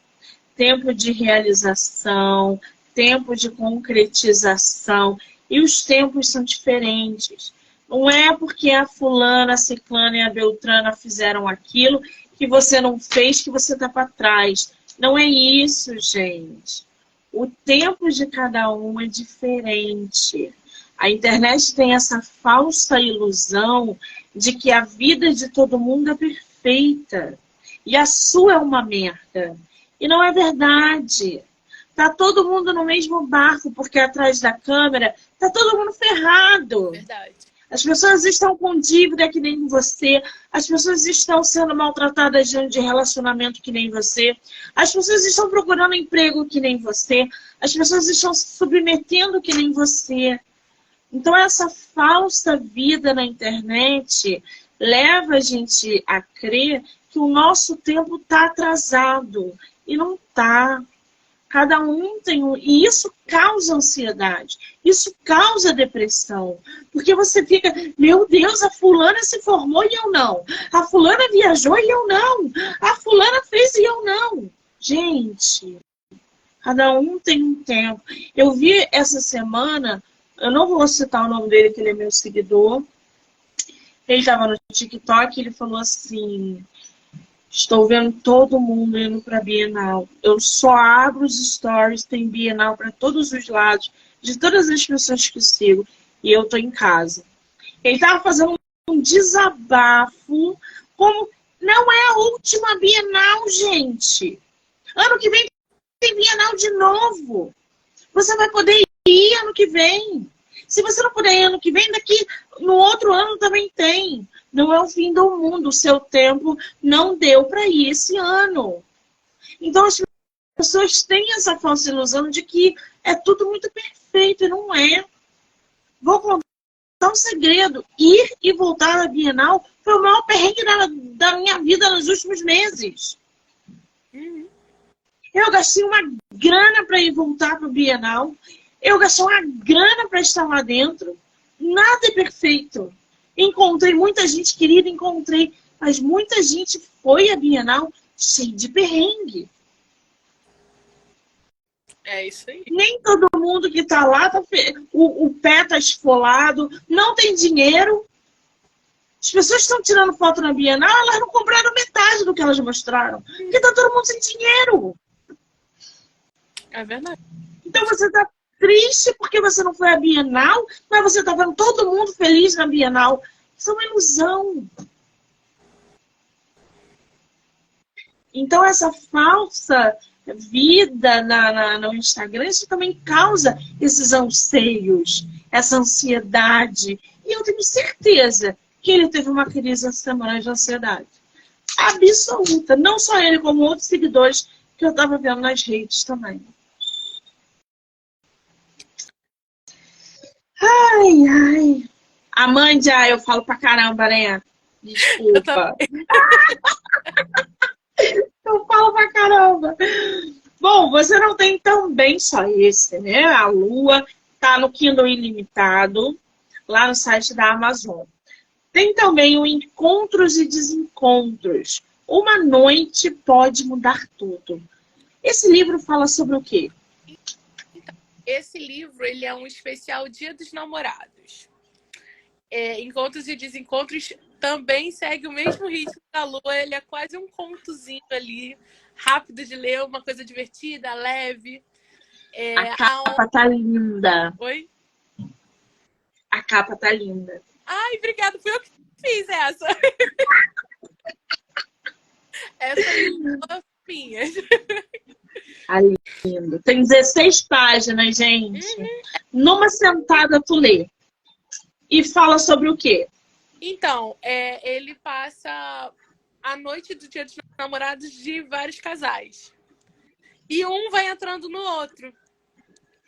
[SPEAKER 1] Tempo de realização, tempo de concretização. E os tempos são diferentes. Não é porque a fulana, a ciclana e a beltrana fizeram aquilo que você não fez, que você está para trás. Não é isso, gente. O tempo de cada um é diferente. A internet tem essa falsa ilusão de que a vida de todo mundo é perfeita e a sua é uma merda. E não é verdade. Tá todo mundo no mesmo barco, porque atrás da câmera tá todo mundo ferrado.
[SPEAKER 2] Verdade.
[SPEAKER 1] As pessoas estão com dívida que nem você. As pessoas estão sendo maltratadas dentro de relacionamento que nem você. As pessoas estão procurando emprego que nem você. As pessoas estão se submetendo que nem você. Então, essa falsa vida na internet leva a gente a crer que o nosso tempo está atrasado. E não está. Cada um tem um... E isso causa ansiedade. Isso causa depressão. Porque você fica, meu Deus, a fulana se formou e eu não. A fulana viajou e eu não. A fulana fez e eu não. Gente, cada um tem um tempo. Eu vi essa semana... Eu não vou citar o nome dele, que ele é meu seguidor. Ele estava no TikTok e ele falou assim: estou vendo todo mundo indo para a Bienal. Eu só abro os stories, tem Bienal para todos os lados, de todas as pessoas que sigo, e eu estou em casa. Ele estava fazendo um desabafo, como não é a última Bienal, gente. Ano que vem tem Bienal de novo. Você vai poder ir ano que vem. Se você não puder ir ano que vem, daqui no outro ano também tem. Não é o fim do mundo. O seu tempo não deu para ir esse ano. Então as pessoas têm essa falsa ilusão de que é tudo muito perfeito e não é. Vou contar um segredo. Ir e voltar à Bienal foi o maior perrengue da minha vida nos últimos meses. Eu gastei uma grana para ir voltar para o Bienal. Eu gastei uma grana para estar lá dentro. Nada é perfeito. Encontrei muita gente querida, mas muita gente foi à Bienal cheia de perrengue.
[SPEAKER 2] É isso aí.
[SPEAKER 1] Nem todo mundo que está lá, o pé está esfolado, não tem dinheiro. As pessoas estão tirando foto na Bienal, elas não compraram metade do que elas mostraram. Porque está todo mundo sem dinheiro.
[SPEAKER 2] É verdade.
[SPEAKER 1] Então você está triste porque você não foi à Bienal, mas você está vendo todo mundo feliz na Bienal. Isso é uma ilusão. Então essa falsa vida no Instagram, isso também causa esses anseios, essa ansiedade. E eu tenho certeza que ele teve uma crise essa semana de ansiedade. Absoluta. Não só ele, como outros seguidores que eu estava vendo nas redes também. Ai, ai. Amândia, eu falo pra caramba, né?
[SPEAKER 2] Eu também.
[SPEAKER 1] Desculpa. Eu falo pra caramba. Bom, você não tem também só esse, né? A Lua tá no Kindle Ilimitado, lá no site da Amazon. Tem também o Encontros e Desencontros. Uma noite pode mudar tudo. Esse livro fala sobre o quê?
[SPEAKER 2] Esse livro, ele é um especial Dia dos Namorados. Encontros e Desencontros também segue o mesmo ritmo da Lua. Ele é quase um contozinho ali, rápido de ler, uma coisa divertida, leve.
[SPEAKER 1] A capa tá linda.
[SPEAKER 2] Oi?
[SPEAKER 1] A capa tá linda.
[SPEAKER 2] Ai, obrigada. Fui eu que fiz essa. Essa aí é minha.
[SPEAKER 1] Ah, lindo. Tem 16 páginas, gente. Numa sentada tu lê. E fala sobre o quê?
[SPEAKER 2] Então, ele passa a noite do Dia dos Namorados de vários casais. E um vai entrando no outro.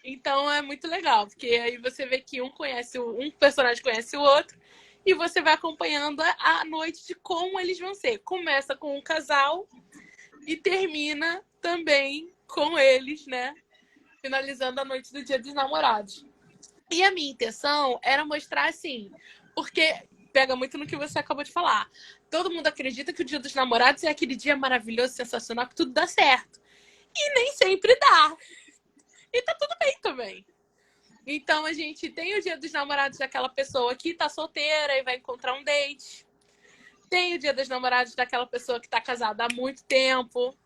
[SPEAKER 2] Então é muito legal, porque aí você vê que um personagem conhece o outro e você vai acompanhando a noite de como eles vão ser. Começa com um casal e termina também com eles, né? Finalizando a noite do Dia dos Namorados. E a minha intenção era mostrar assim, porque pega muito no que você acabou de falar. Todo mundo acredita que o Dia dos Namorados é aquele dia maravilhoso, sensacional, que tudo dá certo. E nem sempre dá. E tá tudo bem também. Então a gente tem o Dia dos Namorados daquela pessoa que tá solteira e vai encontrar um date. Tem o Dia dos Namorados daquela pessoa que tá casada há muito tempo.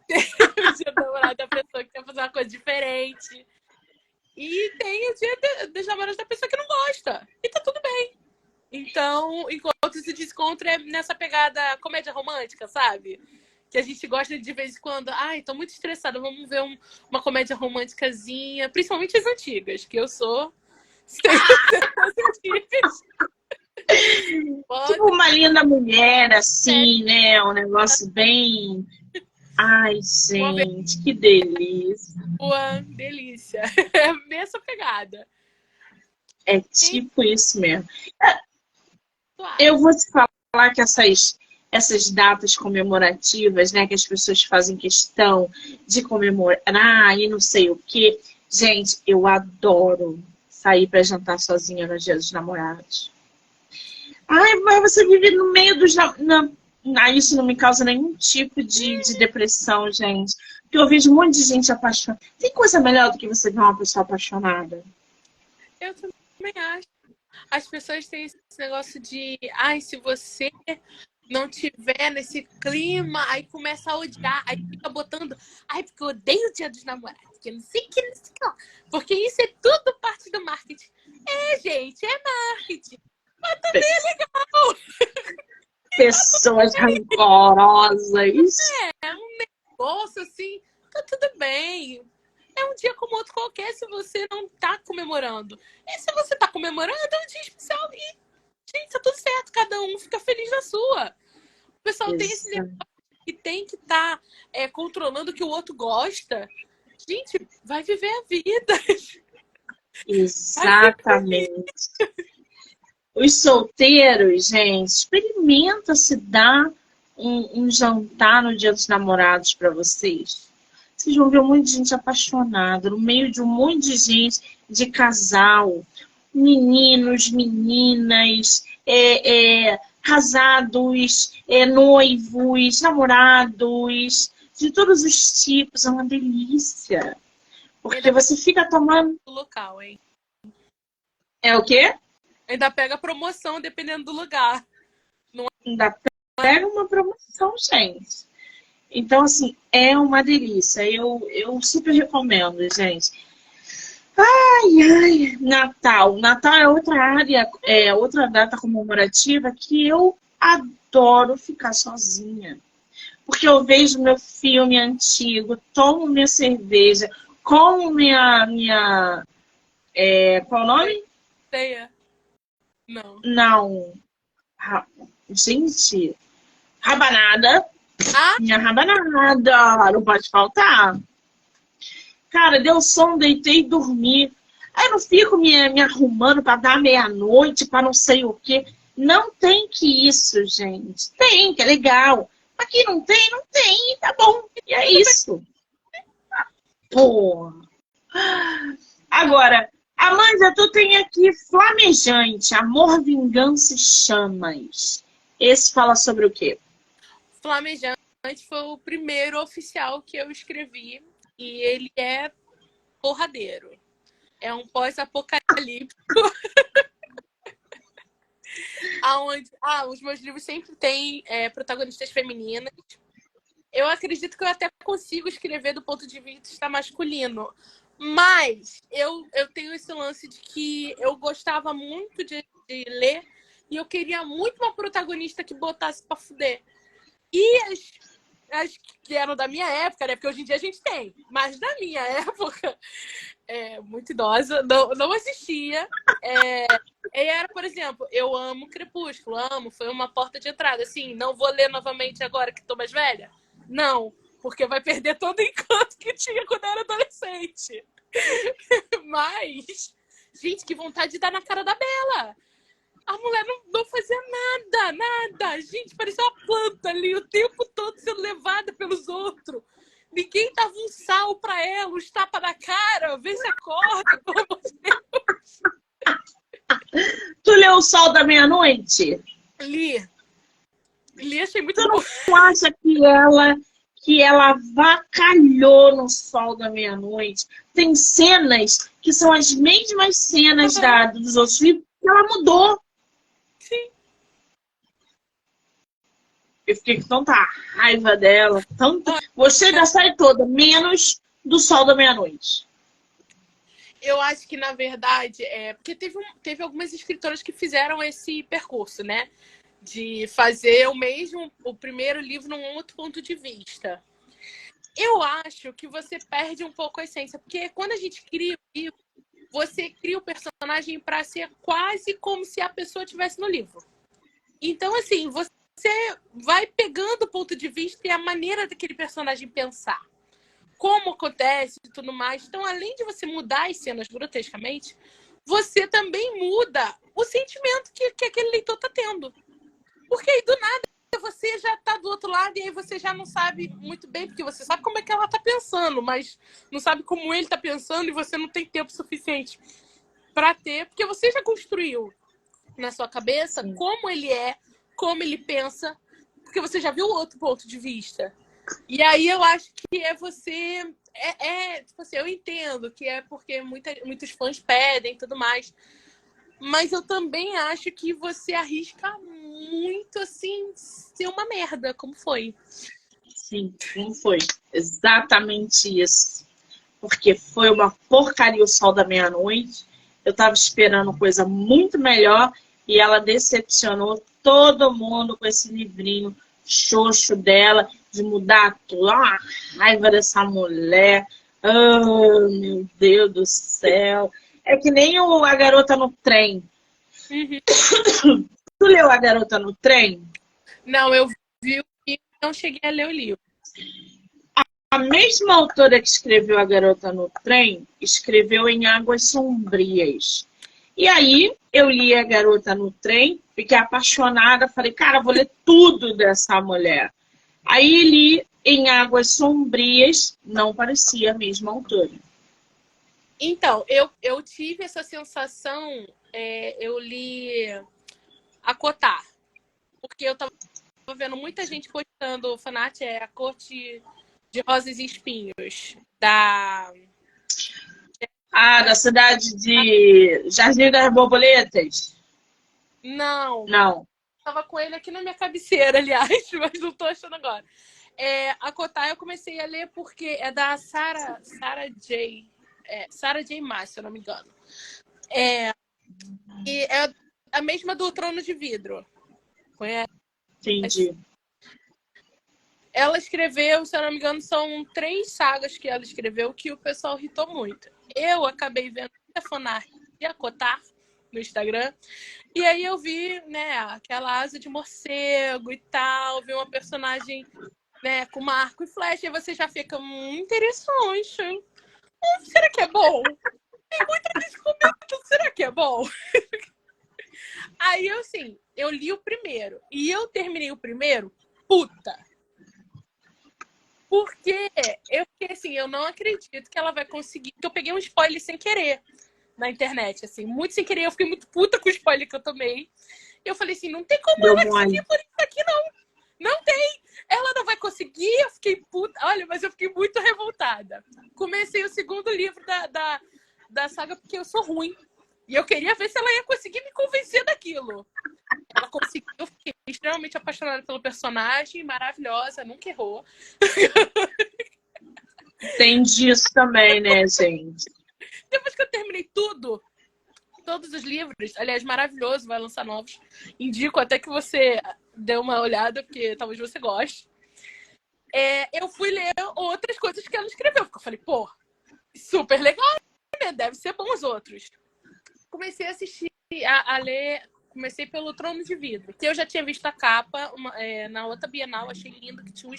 [SPEAKER 2] Tem o Dia dos Namorados da pessoa que quer fazer uma coisa diferente. E tem o Dia dos Namorados da pessoa que não gosta. E tá tudo bem. Então, Encontros e Desencontros é nessa pegada comédia romântica, sabe? Que a gente gosta de vez em quando. Ai, tô muito estressada, vamos ver uma comédia românticazinha. Principalmente as antigas, que eu sou. As antigas.
[SPEAKER 1] Tipo uma linda mulher, assim, né? Um negócio bem... Ai, gente, que delícia.
[SPEAKER 2] Boa, delícia. É bem essa pegada.
[SPEAKER 1] É tipo isso mesmo. Eu vou te falar que essas datas comemorativas, né, que as pessoas fazem questão de comemorar e não sei o quê. Gente, eu adoro sair para jantar sozinha no Dia dos Namorados. Ai, mas você vive no meio dos... Isso não me causa nenhum tipo de depressão, gente. Porque eu vejo um monte de gente apaixonada. Tem coisa melhor do que você ver uma pessoa apaixonada?
[SPEAKER 2] Eu também acho. As pessoas têm esse negócio de... Ai, se você não tiver nesse clima, aí começa a odiar, aí fica botando... Ai, porque eu odeio o Dia dos Namorados, que não sei o que, não sei o que lá. Porque isso é tudo parte do marketing. Gente, é marketing. Mas também é legal.
[SPEAKER 1] Pessoas rancorosas.
[SPEAKER 2] É um negócio assim, tá tudo bem. É um dia como outro qualquer se você não tá comemorando. E se você tá comemorando, é um dia especial e, gente, tá tudo certo. Cada um fica feliz na sua. O pessoal tem esse negócio que tem que estar controlando o que o outro gosta. Gente, vai viver a vida.
[SPEAKER 1] Exatamente. Os solteiros, gente, experimenta se dar um jantar no Dia dos Namorados para vocês. Vocês vão ver um monte de gente apaixonada, no meio de um monte de gente de casal, meninos, meninas, casados, noivos, namorados, de todos os tipos. É uma delícia. Porque você fica tomando...
[SPEAKER 2] Do local, hein?
[SPEAKER 1] É o quê?
[SPEAKER 2] Ainda pega promoção dependendo do lugar.
[SPEAKER 1] Ainda pega uma promoção, gente. Então, assim, é uma delícia. Eu super recomendo, gente. Ai, ai, Natal. Natal é outra área, outra data comemorativa que eu adoro ficar sozinha. Porque eu vejo meu filme antigo, tomo minha cerveja, como qual o nome?
[SPEAKER 2] Ceia. Não.
[SPEAKER 1] Não. Gente, rabanada. Minha rabanada. Não pode faltar. Cara, deu sono, deitei e dormi. Aí eu não fico me arrumando para dar meia-noite, para não sei o quê. Não tem que isso, gente. Tem, que é legal. Mas que não tem, não tem, tá bom. E é isso. Pô. Agora, Amanda, tu tem aqui Flamejante, Amor, Vingança e Chamas. Esse fala sobre o quê?
[SPEAKER 2] Flamejante foi o primeiro oficial que eu escrevi e ele é porradeiro. É um pós-apocalíptico. Aonde, os meus livros sempre têm protagonistas femininas. Eu acredito que eu até consigo escrever do ponto de vista masculino. Mas eu tenho esse lance de que eu gostava muito de ler e eu queria muito uma protagonista que botasse pra fuder. E as que eram da minha época, né? Porque hoje em dia a gente tem. Mas da minha época, muito idosa, não existia. E era, por exemplo, eu amo Crepúsculo, foi uma porta de entrada. Assim, não vou ler novamente agora que tô mais velha? Não, porque vai perder todo o encanto que tinha quando eu era adolescente. Mas, gente, que vontade de dar na cara da Bela. A mulher não fazia nada. Gente, parecia uma planta ali o tempo todo sendo levada pelos outros. Ninguém dava um sal pra ela, uns tapas na cara, vê se acorda, pelo amor de Deus.
[SPEAKER 1] Tu leu O Sol da Meia-Noite?
[SPEAKER 2] Li, achei muito
[SPEAKER 1] Tu
[SPEAKER 2] bom.
[SPEAKER 1] não acha que ela avacalhou no Sol da Meia-Noite? Tem cenas que são as mesmas cenas dos outros livros que ela mudou.
[SPEAKER 2] Sim.
[SPEAKER 1] Eu fiquei com tanta raiva dela. Gostei da série toda, menos do Sol da Meia-Noite.
[SPEAKER 2] Eu acho que, na verdade, porque teve algumas escritoras que fizeram esse percurso, né? De fazer o primeiro livro num outro ponto de vista. Eu acho que você perde um pouco a essência, porque quando a gente cria o livro, você cria o personagem para ser quase como se a pessoa estivesse no livro. Então, assim, você vai pegando o ponto de vista e a maneira daquele personagem pensar. Como acontece e tudo mais. Então, além de você mudar as cenas grotescamente, você também muda o sentimento que aquele leitor está tendo. Porque aí, do nada, você já está do outro lado e aí você já não sabe muito bem, porque você sabe como é que ela está pensando, mas não sabe como ele está pensando e você não tem tempo suficiente para ter, porque você já construiu na sua cabeça como ele é, como ele pensa, porque você já viu o outro ponto de vista. E aí eu acho que você... tipo assim, eu entendo que é porque muitos fãs pedem e tudo mais, mas eu também acho que você arrisca muito, assim, ser uma merda, como foi.
[SPEAKER 1] Sim, como foi? Exatamente isso. Porque foi uma porcaria O Sol da Meia-Noite. Eu tava esperando coisa muito melhor e ela decepcionou todo mundo com esse livrinho xoxo dela, de mudar tudo. Uma raiva dessa mulher. Oh, meu Deus do céu. É que nem A Garota no Trem.
[SPEAKER 2] Uhum.
[SPEAKER 1] Tu leu A Garota no Trem?
[SPEAKER 2] Não, eu vi e não cheguei a ler o livro.
[SPEAKER 1] A mesma autora que escreveu A Garota no Trem, escreveu Em Águas Sombrias. E aí, eu li A Garota no Trem, fiquei apaixonada, falei, cara, vou ler tudo dessa mulher. Aí li Em Águas Sombrias, não parecia a mesma autora.
[SPEAKER 2] Então, eu tive essa sensação, eu li A Cotar, porque eu tava vendo muita gente postando o fanart, A Corte de Rosas e Espinhos,
[SPEAKER 1] da cidade de Jardim das Borboletas?
[SPEAKER 2] Não.
[SPEAKER 1] Não.
[SPEAKER 2] Tava com ele aqui na minha cabeceira, aliás, mas não tô achando agora. A Cotar eu comecei a ler porque é da Sarah J. Maas, se eu não me engano. E é a mesma do Trono de Vidro. Conhece?
[SPEAKER 1] Entendi.
[SPEAKER 2] Ela escreveu, se eu não me engano, são 3 sagas que ela escreveu que o pessoal irritou muito. Eu acabei vendo a fanart e a Cotar no Instagram. E aí eu vi, né, aquela asa de morcego e tal, vi uma personagem, né, com uma arco e flecha, e você já fica, interessante. Será que é bom? Será que é bom? Aí, assim, eu li o primeiro. E eu terminei o primeiro, puta. Porque eu fiquei assim, eu não acredito que ela vai conseguir. Porque eu peguei um spoiler sem querer na internet, assim, muito sem querer. Eu fiquei muito puta com o spoiler que eu tomei. E eu falei assim, não tem como
[SPEAKER 1] Deu
[SPEAKER 2] ela
[SPEAKER 1] mole.
[SPEAKER 2] conseguir por isso aqui, não. Não tem. Ela não vai conseguir. Eu fiquei puta. Olha, mas eu fiquei muito revoltada. Comecei o segundo livro da saga porque eu sou ruim. E eu queria ver se ela ia conseguir me convencer daquilo. Ela conseguiu, eu fiquei extremamente apaixonada pelo personagem, maravilhosa, nunca errou.
[SPEAKER 1] Tem disso também, né, gente?
[SPEAKER 2] Depois que eu terminei tudo, todos os livros, aliás, maravilhoso, vai lançar novos. Indico até que você dê uma olhada, porque talvez você goste. Eu fui ler outras coisas que ela escreveu, porque eu falei, pô, super legal, né? Deve ser bom os outros. Comecei a assistir, a ler, comecei pelo Trono de Vidro, que eu já tinha visto a capa na outra Bienal, achei lindo que tinha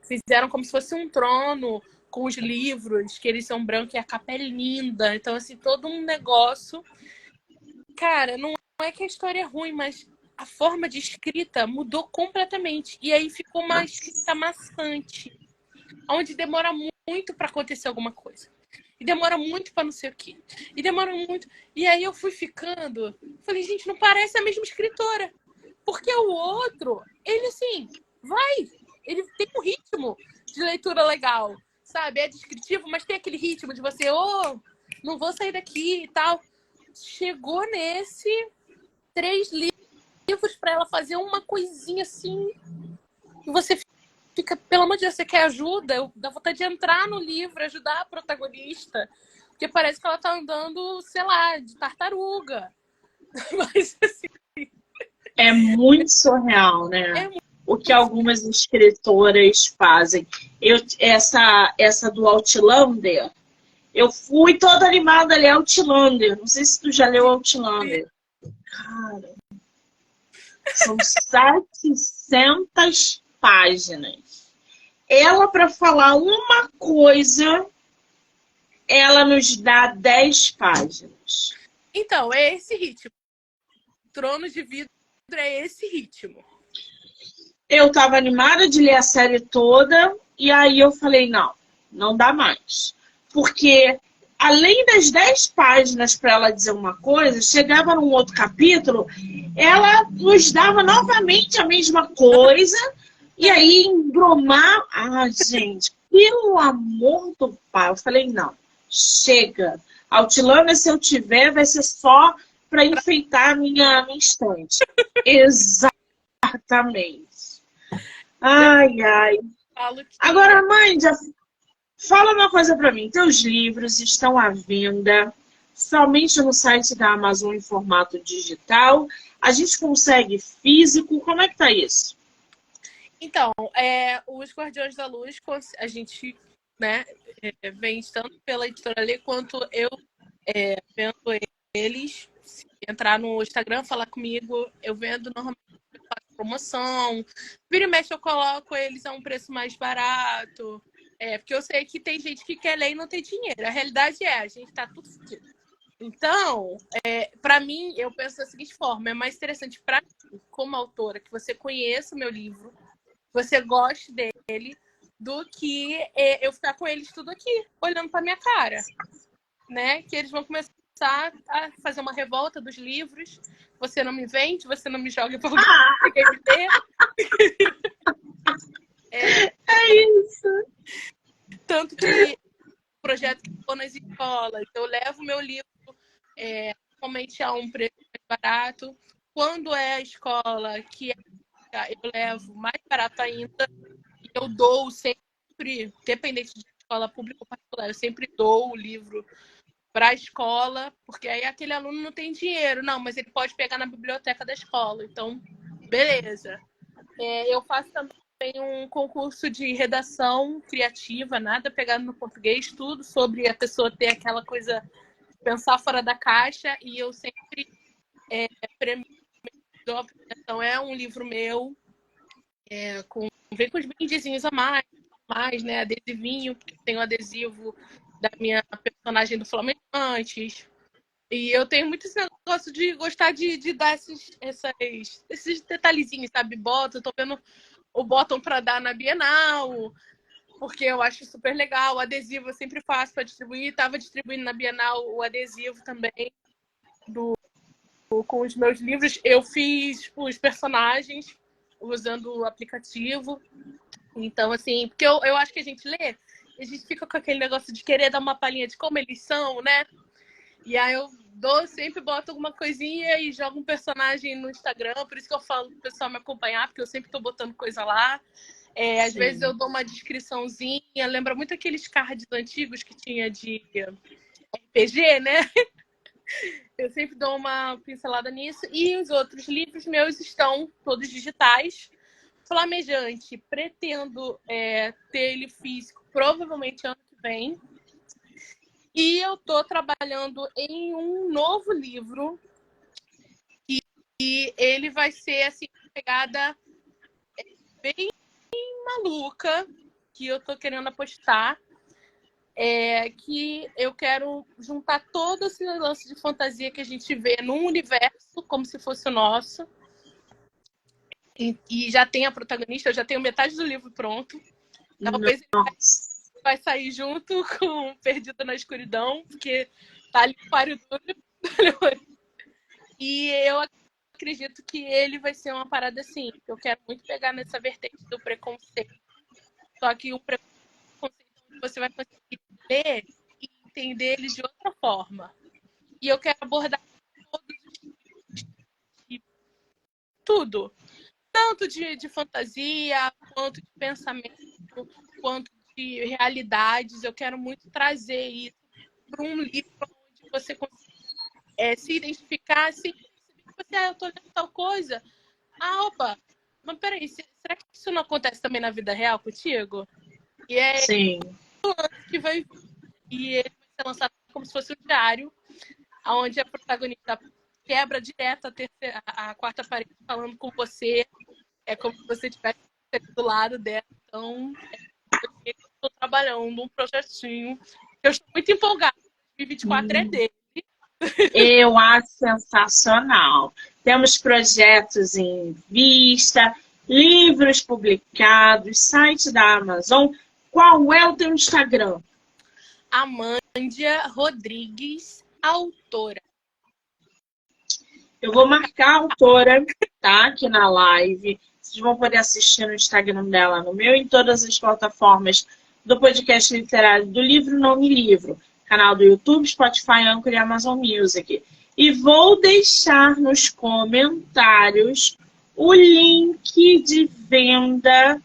[SPEAKER 2] fizeram como se fosse um trono com os livros, que eles são brancos e a capa é linda. Então, assim, todo um negócio. Cara, não é que a história é ruim, mas a forma de escrita mudou completamente. E aí ficou uma escrita maçante, onde demora muito para acontecer alguma coisa. E demora muito para não sei o quê. E demora muito. E aí eu fui ficando. Falei, gente, não parece a mesma escritora. Porque o outro, ele assim, ele tem um ritmo de leitura legal, sabe? É descritivo, mas tem aquele ritmo de você, não vou sair daqui e tal. Chegou nesse 3 livros para ela fazer uma coisinha assim, e você fica, pelo amor de Deus, você quer ajuda? Dá vontade de entrar no livro, ajudar a protagonista, porque parece que ela tá andando, sei lá, de tartaruga. Mas assim,
[SPEAKER 1] É muito surreal, né?
[SPEAKER 2] é muito...
[SPEAKER 1] O que algumas escritoras fazem. Essa do Outlander, eu fui toda animada a ler Outlander. Não sei se tu já leu Outlander. Cara, são 700 páginas. Ela, para falar uma coisa, ela nos dá 10 páginas.
[SPEAKER 2] Então, é esse ritmo. Trono de Vidro é esse ritmo.
[SPEAKER 1] Eu estava animada de ler a série toda, e aí eu falei, não dá mais. Porque, além das 10 páginas para ela dizer uma coisa, chegava num outro capítulo, ela nos dava novamente a mesma coisa, e aí embromar. Ah, gente, pelo amor do pai. Eu falei, não, chega. Outlander, se eu tiver, vai ser só para enfeitar a minha estante. Exatamente. Ai, ai. Agora, mãe, fala uma coisa para mim. Teus livros estão à venda somente no site da Amazon em formato digital? A gente consegue físico? Como é que tá isso?
[SPEAKER 2] Então, os Guardiões da Luz, a gente, né, vende tanto pela editora Lê quanto eu vendo eles. Se entrar no Instagram, falar comigo, eu vendo normalmente, eu faço promoção. Vira e mexe, eu coloco eles a um preço mais barato. Porque eu sei que tem gente que quer ler e não tem dinheiro. A realidade a gente tá tudo fodido. Então, para mim, eu penso da seguinte forma: é mais interessante para mim, como autora, que você conheça o meu livro, você goste dele, do que eu ficar com eles tudo aqui, olhando para minha cara, né? Que eles vão começar a fazer uma revolta dos livros. Você não me vende, você não me joga para ninguém me ter.
[SPEAKER 1] É isso.
[SPEAKER 2] Tanto que o projeto que eu vou nas escolas, eu levo meu livro normalmente a um preço mais barato. Quando é a escola que eu levo mais barato ainda, e eu dou sempre, independente de escola pública ou particular, eu sempre dou o livro para a escola, porque aí aquele aluno não tem dinheiro, não, mas ele pode pegar na biblioteca da escola, então, beleza. Eu faço também um concurso de redação criativa, nada pegado no português, tudo sobre a pessoa ter aquela coisa de pensar fora da caixa, e eu sempre premio a apresentação. É um livro meu, vem com os brindezinhos a mais, né, adesivinho, porque tem um adesivo da minha personagem do Flamejantes. E eu tenho muito esse negócio de gostar de dar esses detalhezinhos, sabe? Eu tô vendo o bottom para dar na Bienal, porque eu acho super legal. O adesivo eu sempre faço para distribuir. Estava distribuindo na Bienal o adesivo também com os meus livros. Eu fiz os personagens usando o aplicativo. Então, assim, porque eu acho que a gente lê, a gente fica com aquele negócio de querer dar uma palhinha de como eles são, né? E aí eu sempre boto alguma coisinha e jogo um personagem no Instagram. Por isso que eu falo pro pessoal me acompanhar, porque eu sempre tô botando coisa lá. Às vezes eu dou uma descriçãozinha. Lembra muito aqueles cards antigos que tinha de RPG, né? Eu sempre dou uma pincelada nisso. E os outros livros meus estão todos digitais. Flamejante, pretendo ter ele físico provavelmente ano que vem. E eu tô trabalhando em um novo livro e ele vai ser assim, uma pegada bem maluca que eu tô querendo apostar. Que eu quero juntar todo esse lance de fantasia que a gente vê num universo como se fosse o nosso. E já tem a protagonista, eu já tenho metade do livro pronto. Talvez ele vai sair junto com Perdido na Escuridão, porque tá ali no páreo duro. E eu acredito que ele vai ser uma parada assim, que eu quero muito pegar nessa vertente do preconceito. Só que o preconceito você vai conseguir ler e entender ele de outra forma. E eu quero abordar todos os tipos, tudo. Tanto de fantasia, quanto de pensamento, quanto de realidades. Eu quero muito trazer isso para um livro onde você consiga se identificar, assim, eu tô lendo tal coisa. Opa, mas peraí, será que isso não acontece também na vida real contigo? E é
[SPEAKER 1] Sim.
[SPEAKER 2] que vai e ele vai ser lançado como se fosse um diário, onde a protagonista quebra direto a quarta parede falando com você. É como se você estivesse do lado dela. Então, eu estou trabalhando um projetinho. Eu estou muito empolgada. 2024 é dele.
[SPEAKER 1] Eu acho sensacional. Temos projetos em vista, livros publicados, site da Amazon. Qual é o teu Instagram?
[SPEAKER 2] Amândia Rodrigues, autora.
[SPEAKER 1] Eu vou marcar a autora, tá? Aqui na live. Vocês vão poder assistir no Instagram dela, no meu e em todas as plataformas do podcast literário do Livro Não Me Livro. Canal do YouTube, Spotify, Anchor e Amazon Music. E vou deixar nos comentários o link de venda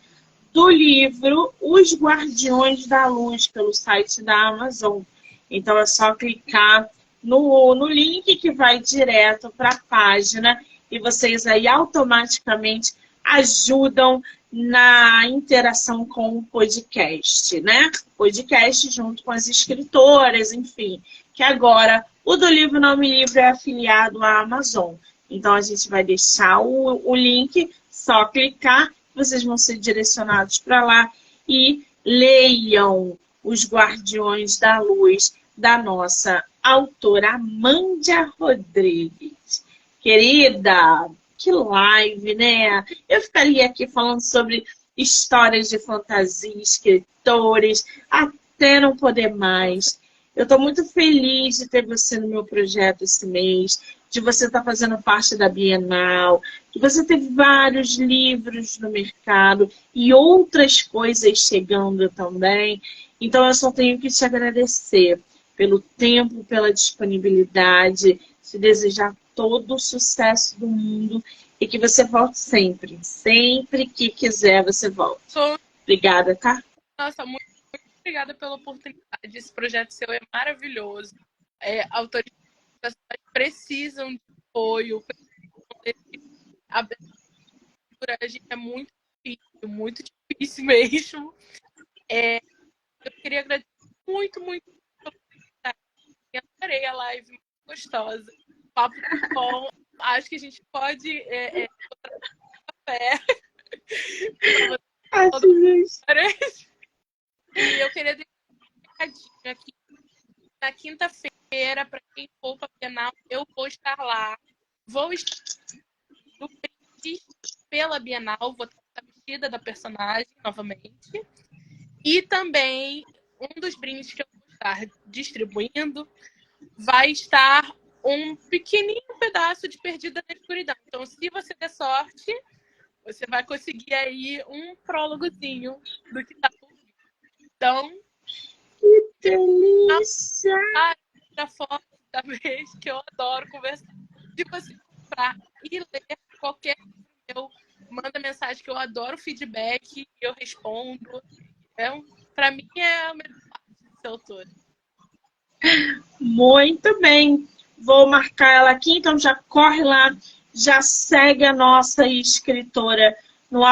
[SPEAKER 1] do livro Os Guardiões da Luz, pelo site da Amazon. Então é só clicar no link que vai direto para a página e vocês aí automaticamente ajudam na interação com o podcast, né? Podcast junto com as escritoras, enfim. Que agora o do Livro Não Me Livro é afiliado à Amazon. Então a gente vai deixar o link, só clicar, vocês vão ser direcionados para lá e leiam Os Guardiões da Luz, da nossa autora Amândia Rodrigues. Querida, que live, né? Eu ficaria aqui falando sobre histórias de fantasia, escritores, até não poder mais. Eu estou muito feliz de ter você no meu projeto esse mês, de você estar fazendo parte da Bienal, de você ter vários livros no mercado e outras coisas chegando também. Então, eu só tenho que te agradecer pelo tempo, pela disponibilidade, te desejar todo o sucesso do mundo e que você volte sempre. Sempre que quiser, você volta. Obrigada, tá?
[SPEAKER 2] Nossa, muito obrigada pela oportunidade. Esse projeto seu é maravilhoso. Autores precisam de apoio. A abertura é muito difícil mesmo. Eu queria agradecer muito, muito pela oportunidade. Eu adorei a live, muito gostosa. Papo bom. Acho que a gente pode café.
[SPEAKER 1] Acho isso.
[SPEAKER 2] E eu queria deixar um recadinho aqui na quinta-feira, para quem for para a Bienal, eu vou estar lá. Vou estar no brinde pela Bienal, vou estar vestida da personagem novamente. E também, um dos brindes que eu vou estar distribuindo vai estar um pequenininho pedaço de Perdida na Escuridão. Então, se você der sorte, você vai conseguir aí um prólogozinho do que tá por vir. Então,
[SPEAKER 1] delícia!
[SPEAKER 2] a foto da vez que eu adoro conversar. Se você comprar e ler qualquer meu, manda mensagem que eu adoro feedback, eu respondo. Então, para mim é a melhor parte de ser autora.
[SPEAKER 1] Muito bem. Vou marcar ela aqui, então já corre lá, já segue a nossa escritora no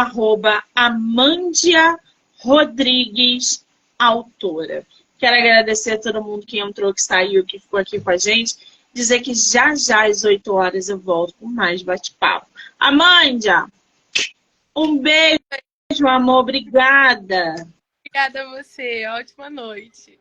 [SPEAKER 1] @Amandia Rodrigues Autora. Quero agradecer a todo mundo que entrou, que saiu, que ficou aqui com a gente. Dizer que já às 8 horas eu volto com mais bate-papo. Amândia, um beijo, amor. Obrigada.
[SPEAKER 2] Obrigada a você. Ótima noite.